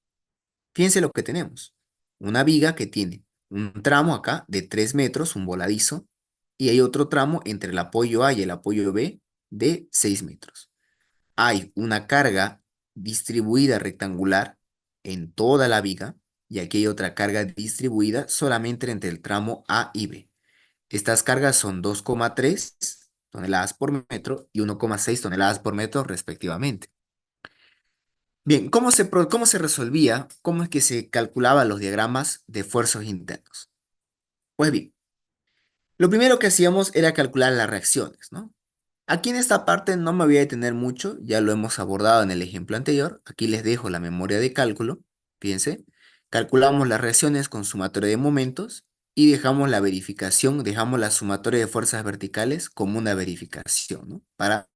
Fíjense lo que tenemos. Una viga que tiene un tramo acá de 3 metros, un voladizo, y hay otro tramo entre el apoyo A y el apoyo B de 6 metros. Hay una carga distribuida rectangular en toda la viga y aquí hay otra carga distribuida solamente entre el tramo A y B. Estas cargas son 2,3 toneladas por metro y 1,6 toneladas por metro respectivamente. Bien, cómo se resolvía? ¿Cómo es que se calculaban los diagramas de esfuerzos internos? Pues bien, lo primero que hacíamos era calcular las reacciones, ¿no? Aquí en esta parte no me voy a detener mucho, ya lo hemos abordado en el ejemplo anterior. Aquí les dejo la memoria de cálculo. Fíjense, calculamos las reacciones con sumatoria de momentos y dejamos la verificación, dejamos la sumatoria de fuerzas verticales como una verificación, ¿no? Para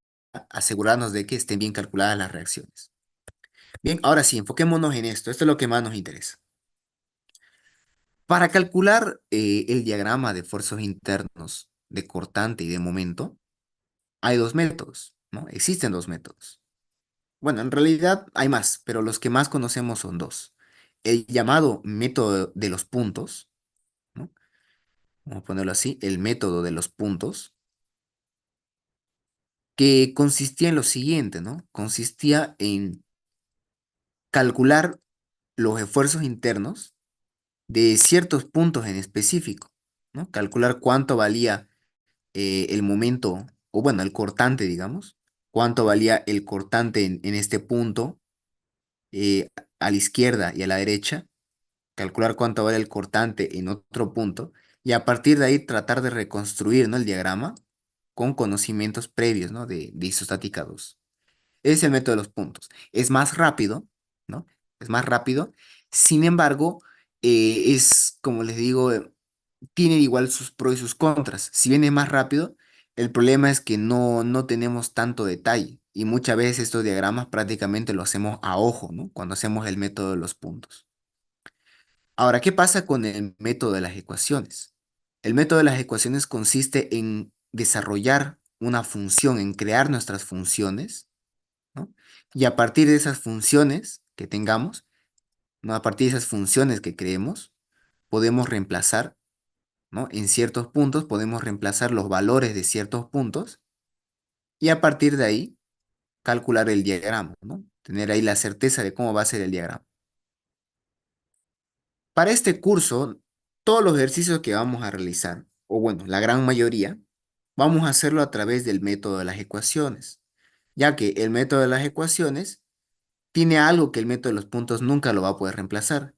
asegurarnos de que estén bien calculadas las reacciones. Bien, ahora sí, enfoquémonos en esto. Esto es lo que más nos interesa. Para calcular el diagrama de esfuerzos internos de cortante y de momento, hay dos métodos, ¿no? Existen dos métodos. Bueno, en realidad hay más, pero los que más conocemos son dos. El llamado método de los puntos, ¿no? Vamos a ponerlo así, el método de los puntos, que consistía en lo siguiente, ¿no? Consistía en calcular los esfuerzos internos de ciertos puntos en específico, ¿no? Calcular cuánto valía el momento, o bueno, el cortante, digamos, cuánto valía el cortante en este punto, a la izquierda y a la derecha, calcular cuánto vale el cortante en otro punto, y a partir de ahí tratar de reconstruir, ¿no? El diagrama con conocimientos previos, ¿no? De isostática 2. Ese es el método de los puntos. Es más rápido, ¿no? Es más rápido. Sin embargo, es, como les digo, tiene igual sus pros y sus contras. Si bien es más rápido, el problema es que no tenemos tanto detalle. Y muchas veces estos diagramas prácticamente lo hacemos a ojo, ¿no? Cuando hacemos el método de los puntos. Ahora, ¿qué pasa con el método de las ecuaciones? El método de las ecuaciones consiste en desarrollar una función, en crear nuestras funciones, ¿no? Y a partir de esas funciones que tengamos, ¿no? A partir de esas funciones que creemos, podemos reemplazar, ¿no? En ciertos puntos podemos reemplazar los valores de ciertos puntos y a partir de ahí calcular el diagrama, ¿no? Tener ahí la certeza de cómo va a ser el diagrama. Para este curso, todos los ejercicios que vamos a realizar, o bueno, la gran mayoría, vamos a hacerlo a través del método de las ecuaciones. ya que el método de las ecuaciones tiene algo que el método de los puntos nunca lo va a poder reemplazar.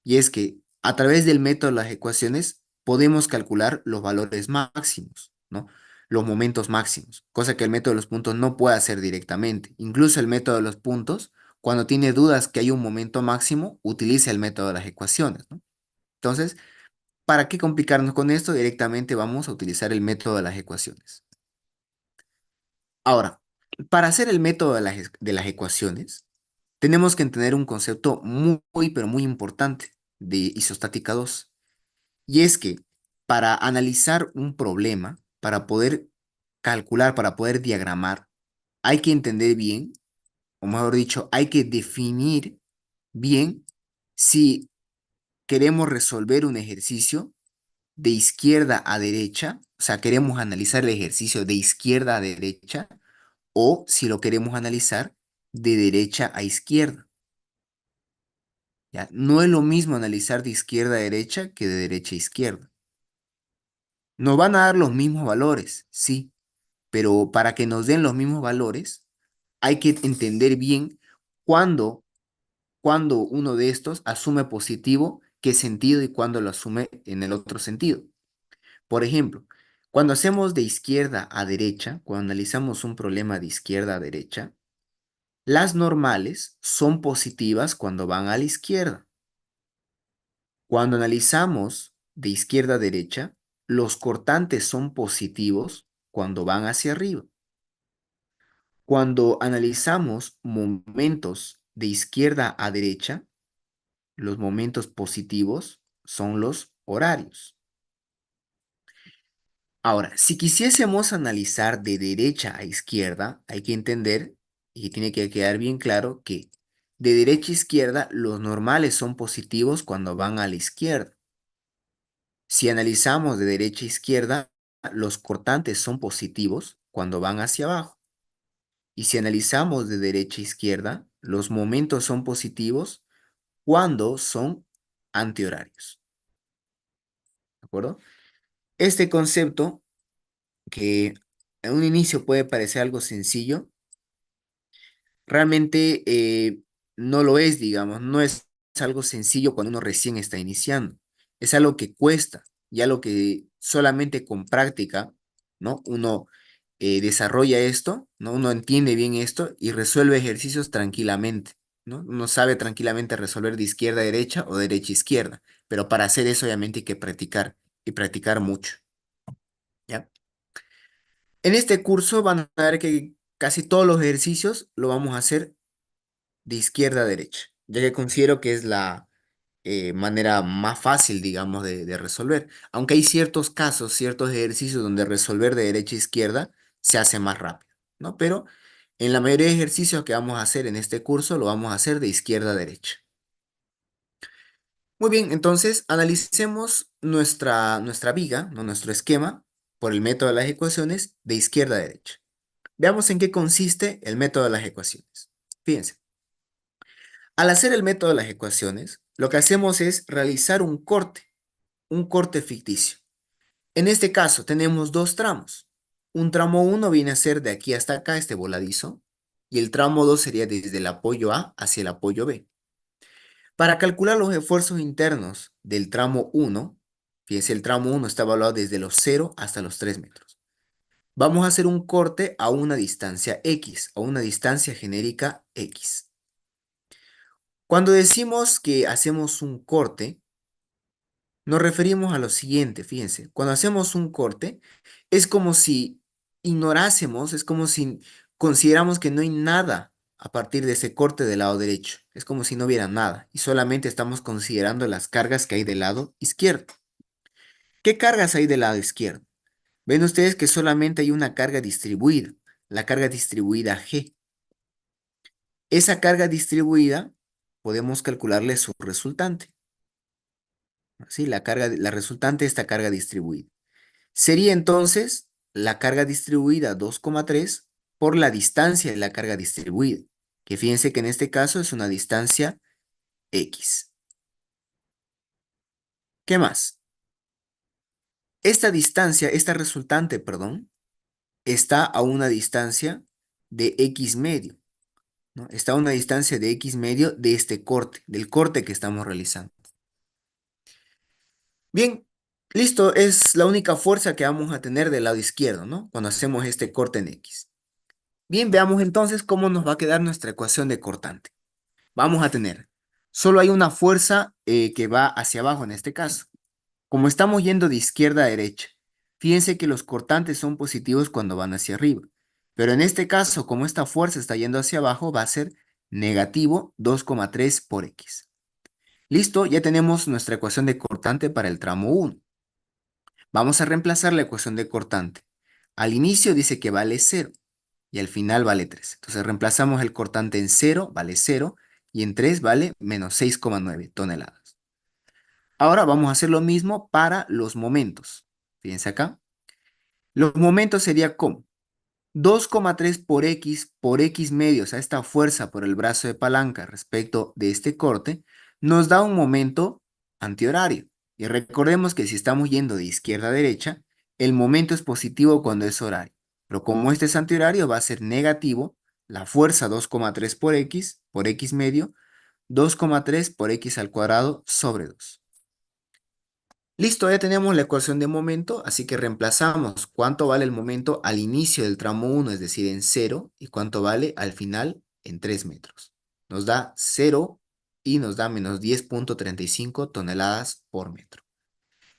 Y es que a través del método de las ecuaciones podemos calcular los valores máximos, ¿no? Los momentos máximos, cosa que el método de los puntos no puede hacer directamente. Incluso el método de los puntos, cuando tiene dudas que hay un momento máximo, utiliza el método de las ecuaciones, ¿no? Entonces, ¿para qué complicarnos con esto? Directamente vamos a utilizar el método de las ecuaciones. Ahora, para hacer el método de las ecuaciones, tenemos que entender un concepto pero muy importante de isostática 2. Y es que para analizar un problema, para poder calcular, para poder diagramar, hay que entender bien, o mejor dicho, hay que definir bien si queremos resolver un ejercicio de izquierda a derecha, o sea, queremos analizar el ejercicio de izquierda a derecha, o si lo queremos analizar de derecha a izquierda. ¿Ya? No es lo mismo analizar de izquierda a derecha que de derecha a izquierda. Nos van a dar los mismos valores, sí, pero para que nos den los mismos valores, hay que entender bien cuándo, cuándo uno de estos asume positivo, qué sentido y cuándo lo asume en el otro sentido. Por ejemplo, cuando hacemos de izquierda a derecha, cuando analizamos un problema de izquierda a derecha, las normales son positivas cuando van a la izquierda. Cuando analizamos de izquierda a derecha, los cortantes son positivos cuando van hacia arriba. Cuando analizamos momentos de izquierda a derecha, los momentos positivos son los horarios. Ahora, si quisiésemos analizar de derecha a izquierda, hay que entender y tiene que quedar bien claro que de derecha a izquierda los normales son positivos cuando van a la izquierda. Si analizamos de derecha a izquierda, los cortantes son positivos cuando van hacia abajo. Y si analizamos de derecha a izquierda, los momentos son positivos cuando son antihorarios. ¿De acuerdo? Este concepto, que en un inicio puede parecer algo sencillo, realmente no lo es, digamos, no es algo sencillo cuando uno recién está iniciando. Es algo que cuesta y algo que solamente con práctica, ¿no? Uno desarrolla esto, ¿no? Uno entiende bien esto y resuelve ejercicios tranquilamente, ¿no? Uno sabe tranquilamente resolver de izquierda a derecha o derecha a izquierda, pero para hacer eso obviamente hay que practicar y practicar mucho, ¿ya? En este curso van a ver que casi todos los ejercicios lo vamos a hacer de izquierda a derecha, ya que considero que es la manera más fácil, digamos, de resolver. Aunque hay ciertos casos, ciertos ejercicios donde resolver de derecha a izquierda se hace más rápido, ¿no? Pero en la mayoría de ejercicios que vamos a hacer en este curso lo vamos a hacer de izquierda a derecha. Muy bien, entonces analicemos nuestra viga, ¿no? Nuestro esquema por el método de las ecuaciones de izquierda a derecha. Veamos en qué consiste el método de las ecuaciones. Fíjense. Al hacer el método de las ecuaciones, lo que hacemos es realizar un corte ficticio. En este caso tenemos dos tramos. Un tramo uno viene a ser de aquí hasta acá, este voladizo, y el tramo 2 sería desde el apoyo A hacia el apoyo B. Para calcular los esfuerzos internos del tramo uno, fíjense, el tramo uno está evaluado desde los 0 hasta los 3 metros. Vamos a hacer un corte a una distancia X, a una distancia genérica X. Cuando decimos que hacemos un corte, nos referimos a lo siguiente, fíjense, cuando hacemos un corte, es como si ignorásemos, es como si consideramos que no hay nada a partir de ese corte del lado derecho, es como si no hubiera nada y solamente estamos considerando las cargas que hay del lado izquierdo. ¿Qué cargas hay del lado izquierdo? Ven ustedes que solamente hay una carga distribuida, la carga distribuida G. Esa carga distribuida podemos calcularle su resultante. ¿Sí? La resultante de esta carga distribuida. Sería entonces la carga distribuida 2,3 por la distancia de la carga distribuida, que fíjense que en este caso es una distancia X. ¿Qué más? Esta distancia, esta resultante, perdón, está a una distancia de X medio, ¿no? Está a una distancia de X medio de este corte, del corte que estamos realizando. Bien, listo, es la única fuerza que vamos a tener del lado izquierdo, ¿no? Cuando hacemos este corte en X. Bien, veamos entonces cómo nos va a quedar nuestra ecuación de cortante. Vamos a tener, solo hay una fuerza que va hacia abajo en este caso. Como estamos yendo de izquierda a derecha, fíjense que los cortantes son positivos cuando van hacia arriba. Pero en este caso, como esta fuerza está yendo hacia abajo, va a ser negativo 2,3 por X. Listo, ya tenemos nuestra ecuación de cortante para el tramo 1. Vamos a reemplazar la ecuación de cortante. Al inicio dice que vale 0 y al final vale 3. Entonces reemplazamos el cortante en 0, vale 0, y en 3 vale menos 6,9 toneladas. Ahora vamos a hacer lo mismo para los momentos. Fíjense acá. Los momentos sería como 2,3 por X medios a esta fuerza por el brazo de palanca respecto de este corte, nos da un momento antihorario. Y recordemos que si estamos yendo de izquierda a derecha, el momento es positivo cuando es horario. Pero como este es antihorario, va a ser negativo la fuerza 2,3 por X medio, 2,3 por X al cuadrado sobre 2. Listo, ya tenemos la ecuación de momento, así que reemplazamos cuánto vale el momento al inicio del tramo 1, es decir, en 0, y cuánto vale al final en 3 metros. Nos da 0 y nos da menos 10,35 toneladas por metro.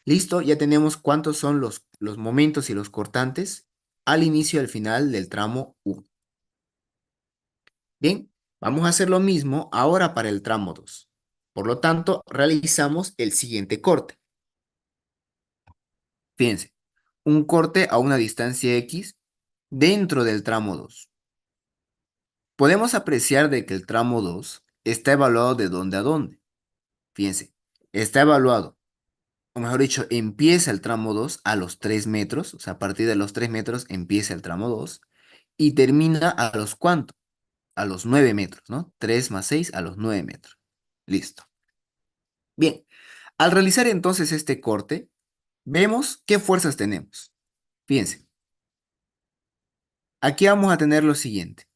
Listo, ya tenemos cuántos son los momentos y los cortantes al inicio y al final del tramo 1. Bien, vamos a hacer lo mismo ahora para el tramo 2. Por lo tanto, realizamos el siguiente corte. Fíjense, un corte a una distancia X dentro del tramo 2. Podemos apreciar de que el tramo 2 está evaluado de dónde a dónde. Fíjense, está evaluado, o mejor dicho, empieza el tramo 2 a los 3 metros, o sea, a partir de los 3 metros empieza el tramo 2 y termina a los ¿cuánto? A los 9 metros, ¿no? 3 más 6 a los 9 metros. Listo. Bien, al realizar entonces este corte, vemos qué fuerzas tenemos. Fíjense, aquí vamos a tener lo siguiente.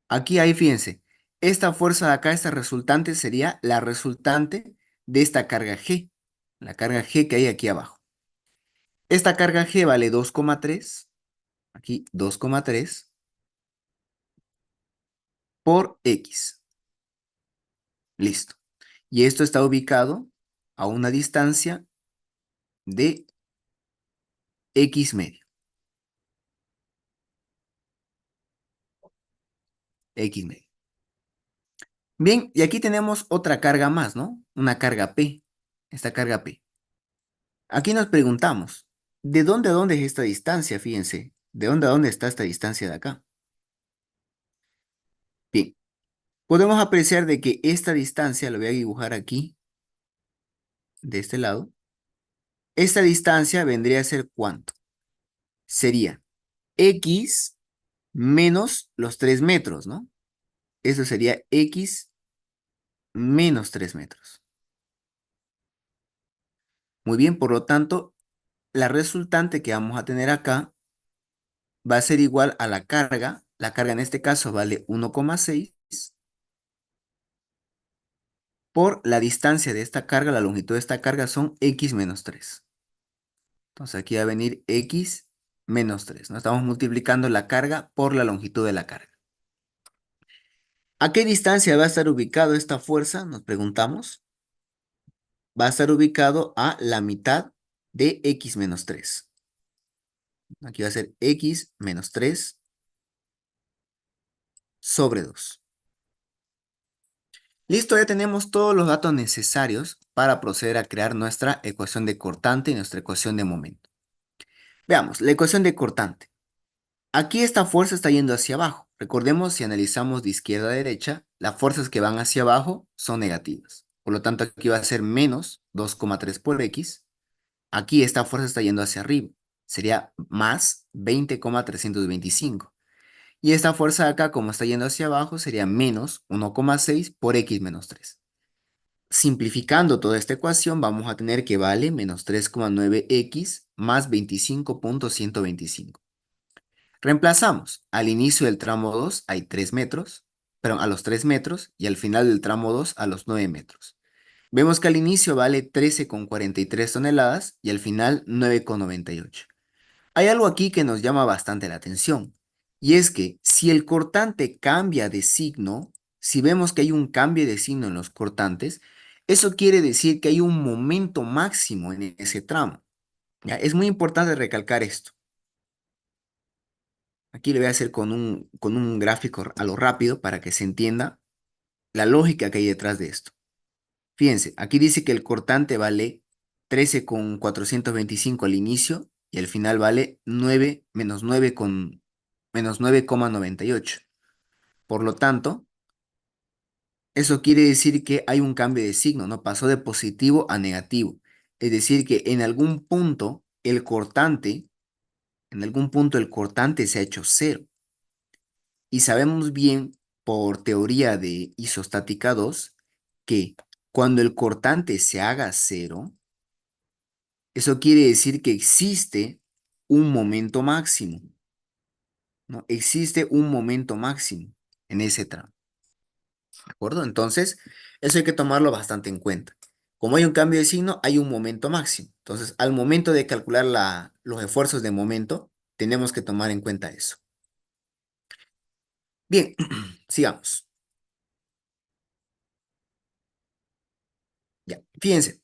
Aquí, ahí, fíjense, esta fuerza de acá, esta resultante, sería la resultante de esta carga G, la carga G que hay aquí abajo. Esta carga G vale 2,3, aquí 2,3 por X. Listo. Y esto está ubicado a una distancia de X medio. X medio. Bien, y aquí tenemos otra carga más, ¿no? Una carga P. Esta carga P. Aquí nos preguntamos, ¿de dónde a dónde es esta distancia? Fíjense, ¿de dónde a dónde está esta distancia de acá? Bien, podemos apreciar de que esta distancia, lo voy a dibujar aquí, de este lado, esta distancia vendría a ser ¿cuánto? Sería X menos los 3 metros, ¿no? Eso sería X menos 3 metros. Muy bien, por lo tanto, la resultante que vamos a tener acá va a ser igual a la carga en este caso vale 1,6 por la distancia de esta carga, la longitud de esta carga son X menos 3. Entonces aquí va a venir X menos 3, ¿no? Estamos multiplicando la carga por la longitud de la carga. ¿A qué distancia va a estar ubicado esta fuerza? Nos preguntamos. Va a estar ubicado a la mitad de X menos 3. Aquí va a ser X menos 3 sobre 2. Listo, ya tenemos todos los datos necesarios para proceder a crear nuestra ecuación de cortante y nuestra ecuación de momento. Veamos, la ecuación de cortante. Aquí esta fuerza está yendo hacia abajo. Recordemos, si analizamos de izquierda a derecha, las fuerzas que van hacia abajo son negativas. Por lo tanto, aquí va a ser menos 2,3 por X. Aquí esta fuerza está yendo hacia arriba. Sería más 20,325. Y esta fuerza de acá, como está yendo hacia abajo, sería menos 1,6 por X menos 3. simplificando toda esta ecuación, vamos a tener que vale menos 3,9x más 25,125. Reemplazamos. Al inicio del tramo 2 hay 3 metros, perdón, a los 3 metros y al final del tramo 2 a los 9 metros. Vemos que al inicio vale 13,43 toneladas y al final 9,98. Hay algo aquí que nos llama bastante la atención, y es que si el cortante cambia de signo, si vemos que hay un cambio de signo en los cortantes, eso quiere decir que hay un momento máximo en ese tramo. ¿Ya? Es muy importante recalcar esto. Aquí le voy a hacer con un gráfico a lo rápido para que se entienda la lógica que hay detrás de esto. Fíjense, aquí dice que el cortante vale 13,425 al inicio y al final vale 9 menos 9,98. Por lo tanto, eso quiere decir que hay un cambio de signo, ¿no? Pasó de positivo a negativo. Es decir, que en algún punto el cortante se ha hecho cero. Y sabemos bien por teoría de isostática 2 que cuando el cortante se haga cero, eso quiere decir que existe un momento máximo, ¿no? Existe un momento máximo en ese tramo, ¿de acuerdo? Entonces, eso hay que tomarlo bastante en cuenta. Como hay un cambio de signo, hay un momento máximo. Entonces, al momento de calcular los esfuerzos de momento, tenemos que tomar en cuenta eso. Bien, sigamos. Ya, fíjense.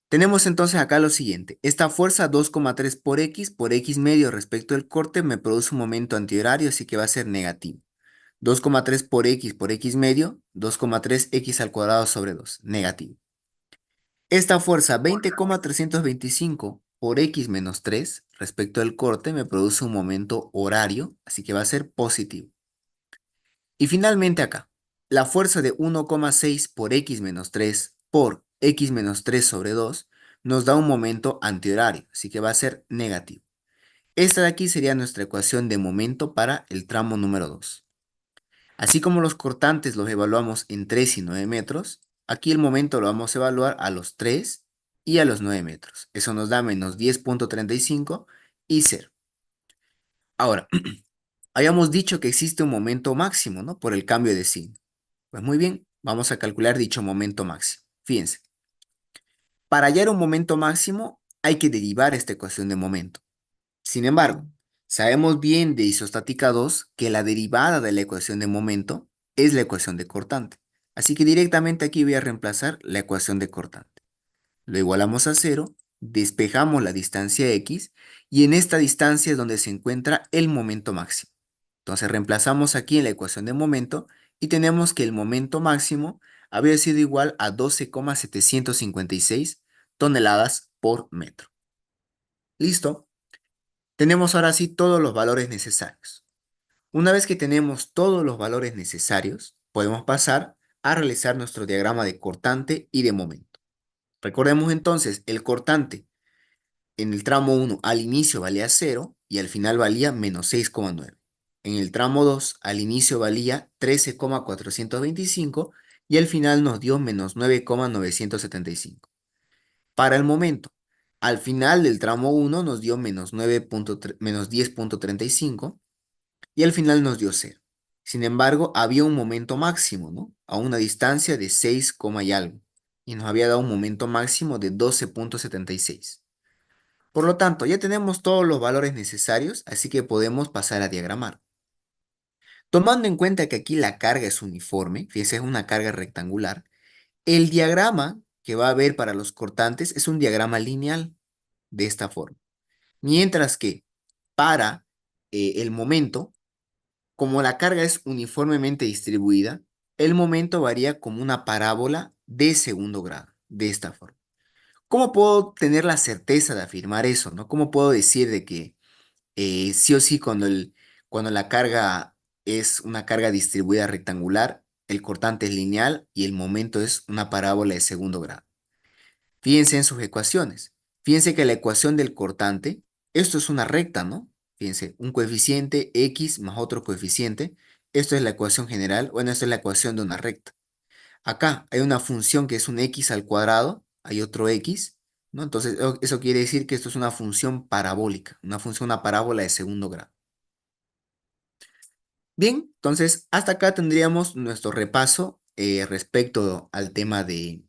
Tenemos entonces acá lo siguiente. Esta fuerza 2,3 por X medio respecto al corte me produce un momento antihorario, así que va a ser negativo. 2,3 por X medio, 2,3x al cuadrado sobre 2, negativo. Esta fuerza 20,325 por X menos 3 respecto al corte me produce un momento horario, así que va a ser positivo. Y finalmente acá, la fuerza de 1,6 por X menos 3 por X menos 3 sobre 2 nos da un momento antihorario, así que va a ser negativo. Esta de aquí sería nuestra ecuación de momento para el tramo número 2. Así como los cortantes los evaluamos en 3 y 9 metros, aquí el momento lo vamos a evaluar a los 3 y a los 9 metros. Eso nos da menos 10,35 y 0. Ahora, habíamos dicho que existe un momento máximo, ¿no? Por el cambio de signo. Pues muy bien, vamos a calcular dicho momento máximo. Fíjense, para hallar un momento máximo hay que derivar esta ecuación de momento. Sin embargo, sabemos bien de isostática 2 que la derivada de la ecuación de momento es la ecuación de cortante. Así que directamente aquí voy a reemplazar la ecuación de cortante. Lo igualamos a cero, despejamos la distancia x y en esta distancia es donde se encuentra el momento máximo. Entonces reemplazamos aquí en la ecuación de momento y tenemos que el momento máximo había sido igual a 12,756 toneladas por metro. ¿Listo? Tenemos ahora sí todos los valores necesarios. Una vez que tenemos todos los valores necesarios, podemos pasar a realizar nuestro diagrama de cortante y de momento. Recordemos entonces, el cortante en el tramo 1 al inicio valía 0 y al final valía menos 6,9. En el tramo 2 al inicio valía 13,425 y al final nos dio menos 9,975. Para el momento, al final del tramo 1 nos dio menos 10,35 y al final nos dio 0. Sin embargo, había un momento máximo, ¿no? A una distancia de 6, y algo. Y nos había dado un momento máximo de 12,76. Por lo tanto, ya tenemos todos los valores necesarios, así que podemos pasar a diagramar. Tomando en cuenta que aquí la carga es uniforme, fíjense, es una carga rectangular, el diagrama que va a haber para los cortantes es un diagrama lineal de esta forma. Mientras que para el momento, como la carga es uniformemente distribuida, el momento varía como una parábola de segundo grado, de esta forma. ¿Cómo puedo tener la certeza de afirmar eso, no? ¿Cómo puedo decir de que sí o sí cuando la carga es una carga distribuida rectangular, el cortante es lineal y el momento es una parábola de segundo grado? Fíjense en sus ecuaciones. Fíjense que la ecuación del cortante, esto es una recta, ¿no? Fíjense, un coeficiente x más otro coeficiente. Esto es la ecuación general, bueno, esto es la ecuación de una recta. Acá hay una función que es un x al cuadrado, hay otro x, ¿no? Entonces, eso quiere decir que esto es una función parabólica, una parábola de segundo grado. Bien, entonces hasta acá tendríamos nuestro repaso respecto al tema de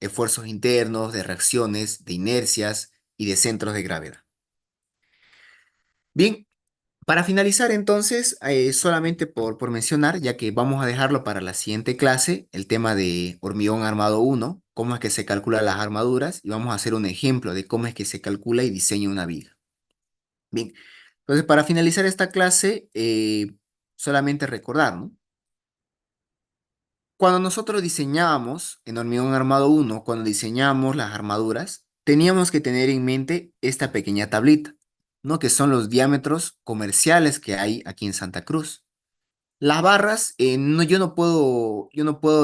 esfuerzos internos, de reacciones, de inercias y de centros de gravedad. Bien, para finalizar entonces, solamente por mencionar, ya que vamos a dejarlo para la siguiente clase, el tema de hormigón armado uno, cómo es que se calculan las armaduras, y vamos a hacer un ejemplo de cómo es que se calcula y diseña una viga. Bien, entonces para finalizar esta clase, solamente recordar, ¿no? Cuando nosotros diseñábamos en hormigón armado uno, cuando diseñábamos las armaduras, teníamos que tener en mente esta pequeña tablita, ¿no? Que son los diámetros comerciales que hay aquí en Santa Cruz. Las barras, no, yo no puedo,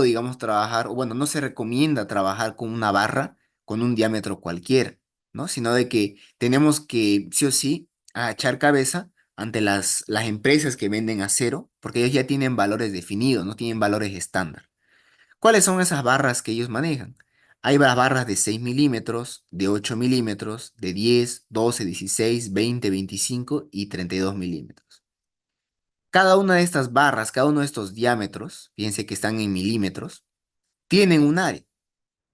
digamos, trabajar, o bueno, no se recomienda trabajar con una barra con un diámetro cualquiera, ¿no? Sino de que tenemos que, sí o sí, echar cabeza ante las empresas que venden acero, porque ellos ya tienen valores definidos, no tienen valores estándar. ¿Cuáles son esas barras que ellos manejan? Hay las barras de 6 milímetros, de 8 milímetros, de 10, 12, 16, 20, 25 y 32 milímetros. Cada una de estas barras, cada uno de estos diámetros, fíjense que están en milímetros, tienen un área.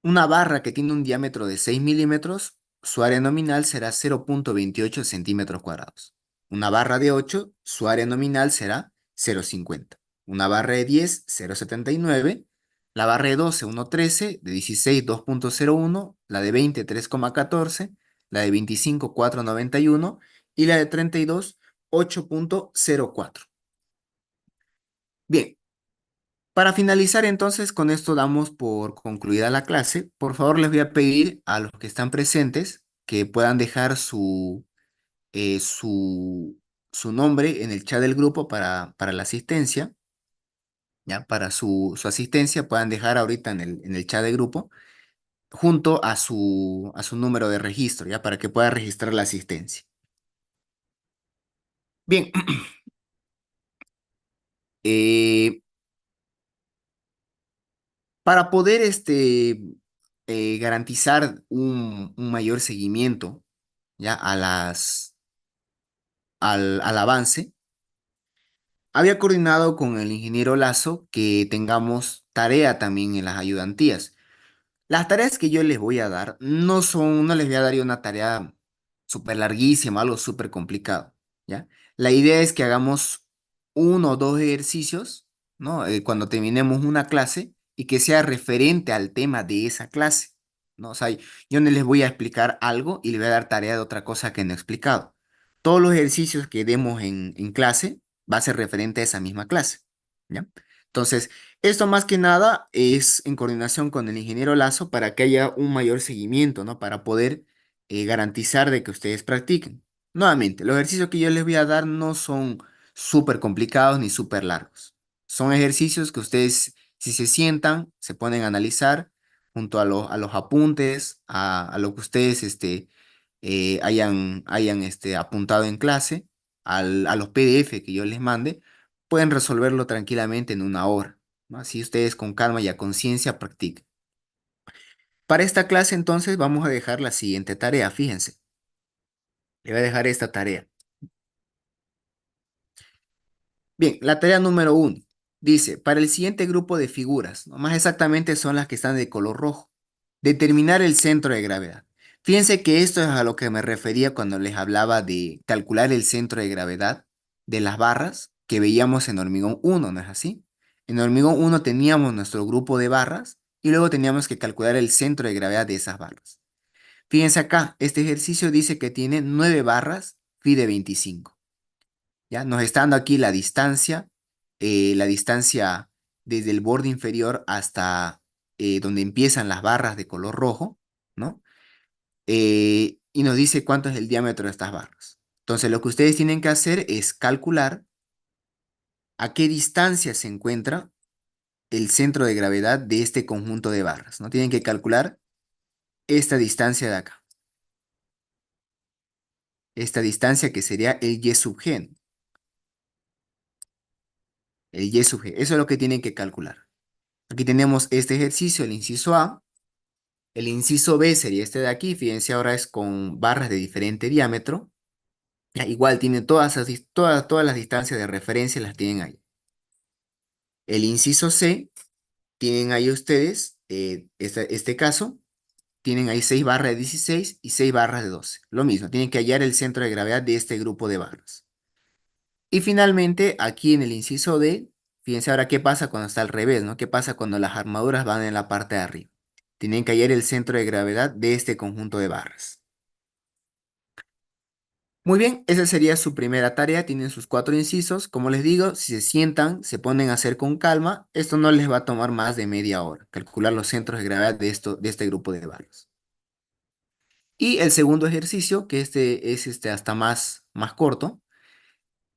Una barra que tiene un diámetro de 6 milímetros, su área nominal será 0,28 centímetros cuadrados. Una barra de 8, su área nominal será 0,50. Una barra de 10, 0,79. La barra de 12, 1,13. De 16, 2,01. La de 20, 3,14. La de 25, 4,91. Y la de 32, 8,04. Bien, para finalizar entonces, con esto damos por concluida la clase. Por favor, les voy a pedir a los que están presentes que puedan dejar eh, su, su nombre en el chat del grupo para la asistencia, ¿ya? Para su asistencia puedan dejar ahorita en el chat del grupo junto a a su número de registro, ¿ya? Para que pueda registrar la asistencia. Bien, eh, para poder garantizar un mayor seguimiento, ¿ya? Al avance, había coordinado con el ingeniero Lazo que tengamos tarea también en las ayudantías. Las tareas que yo les voy a dar no les voy a dar yo una tarea súper larguísima, algo súper complicado, ¿ya? La idea es que hagamos uno o dos ejercicios, ¿no? Cuando terminemos una clase y que sea referente al tema de esa clase, ¿no? O sea, yo no les voy a explicar algo y les voy a dar tarea de otra cosa que no he explicado. Todos los ejercicios que demos en clase va a ser referente a esa misma clase, ¿ya? Entonces, esto más que nada es en coordinación con el ingeniero Lazo para que haya un mayor seguimiento, ¿no? Para poder garantizar de que ustedes practiquen. Nuevamente, los ejercicios que yo les voy a dar no son súper complicados ni súper largos. Son ejercicios que ustedes, si se sientan, se ponen a analizar junto a los apuntes, a lo que ustedes hayan apuntado en clase, a los PDF que yo les mande, pueden resolverlo tranquilamente en una hora, ¿no? Así ustedes con calma y a conciencia practican. Para esta clase entonces vamos a dejar la siguiente tarea, fíjense. Le voy a dejar esta tarea. Bien, la tarea número uno dice, para el siguiente grupo de figuras, ¿no? Más exactamente son las que están de color rojo, determinar el centro de gravedad. Fíjense que esto es a lo que me refería cuando les hablaba de calcular el centro de gravedad de las barras que veíamos en hormigón uno, ¿no es así? En hormigón uno teníamos nuestro grupo de barras y luego teníamos que calcular el centro de gravedad de esas barras. Fíjense acá, este ejercicio dice que tiene 9 barras phi de 25. ¿Ya? Nos está dando aquí la distancia desde el borde inferior hasta donde empiezan las barras de color rojo, ¿no? Y nos dice cuánto es el diámetro de estas barras. Entonces, lo que ustedes tienen que hacer es calcular a qué distancia se encuentra el centro de gravedad de este conjunto de barras, ¿no? Tienen que calcular esta distancia de acá, esta distancia que sería el y sub g. el Y sub G. Eso es lo que tienen que calcular. Aquí tenemos este ejercicio, el inciso A. El inciso B sería este de aquí. Fíjense, ahora es con barras de diferente diámetro. Ya, igual tiene todas las distancias de referencia, las tienen ahí. El inciso C, tienen ahí ustedes, este caso, tienen ahí 6 barras de 16 y 6 barras de 12. Lo mismo, tienen que hallar el centro de gravedad de este grupo de barras. Y finalmente, aquí en el inciso D, fíjense ahora qué pasa cuando está al revés, ¿no? ¿Qué pasa cuando las armaduras van en la parte de arriba? Tienen que hallar el centro de gravedad de este conjunto de barras. Muy bien, esa sería su primera tarea. Tienen sus 4 incisos. Como les digo, si se sientan, se ponen a hacer con calma, esto no les va a tomar más de media hora, calcular los centros de gravedad de este grupo de barras. Y el segundo ejercicio, que este es hasta más corto,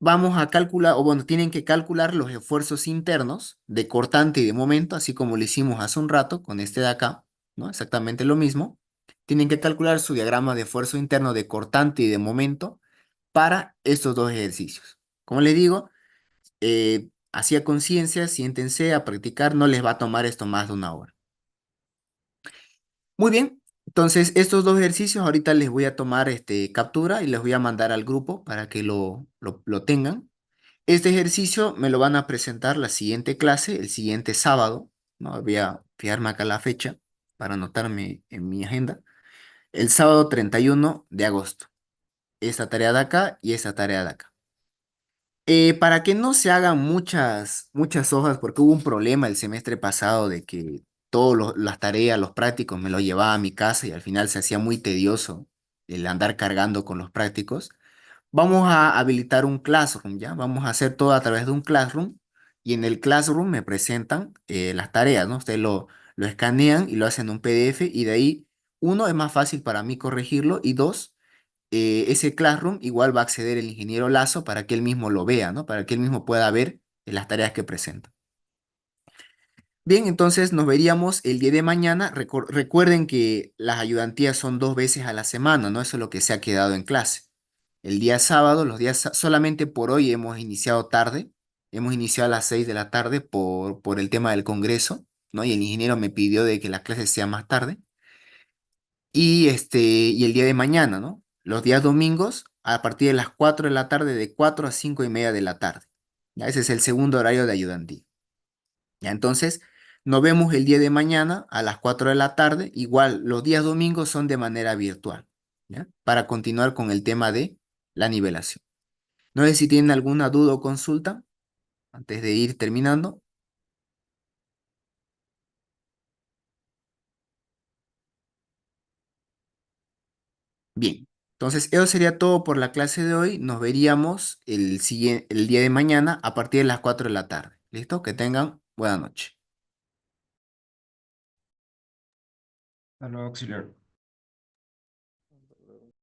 vamos a calcular, o bueno, tienen que calcular los esfuerzos internos de cortante y de momento, así como lo hicimos hace un rato con este de acá, ¿no? Exactamente lo mismo. Tienen que calcular su diagrama de esfuerzo interno de cortante y de momento para estos dos ejercicios. Como les digo, así a conciencia, siéntense a practicar, no les va a tomar esto más de una hora. Muy bien, entonces estos dos ejercicios ahorita les voy a tomar captura y les voy a mandar al grupo para que lo tengan. Este ejercicio me lo van a presentar la siguiente clase, el siguiente sábado, ¿no? Voy a fijarme acá la fecha para anotarme en mi agenda. El sábado 31 de agosto. Esta tarea de acá y esta tarea de acá. Para que no se hagan muchas hojas, porque hubo un problema el semestre pasado de que todas las tareas, los prácticos, me los llevaba a mi casa y al final se hacía muy tedioso el andar cargando con los prácticos. Vamos a habilitar un Classroom, ¿ya? Vamos a hacer todo a través de un Classroom y en el Classroom me presentan las tareas, ¿no? Ustedes lo escanean y lo hacen en un PDF y de ahí, uno, es más fácil para mí corregirlo y dos, ese Classroom igual va a acceder el ingeniero Lazo para que él mismo lo vea, ¿no? Para que él mismo pueda ver las tareas que presenta. Bien, entonces nos veríamos el día de mañana. Recuerden que las ayudantías son 2 veces a la semana, ¿no? Eso es lo que se ha quedado en clase. El día sábado, solamente por hoy hemos iniciado tarde. Hemos iniciado a las 6 de la tarde por el tema del congreso, ¿no? Y el ingeniero me pidió de que la clase sea más tarde. Y el día de mañana, ¿no? Los días domingos, a partir de las 4 de la tarde, de 4 a 5 y media de la tarde. ¿Ya? Ese es el segundo horario de ayudantía. Ya, entonces, nos vemos el día de mañana a las 4 de la tarde. Igual, los días domingos son de manera virtual, ¿ya? Para continuar con el tema de la nivelación. No sé si tienen alguna duda o consulta antes de ir terminando. Bien, entonces eso sería todo por la clase de hoy. Nos veríamos el día de mañana a partir de las 4 de la tarde. ¿Listo? Que tengan buena noche. Aló, auxiliar.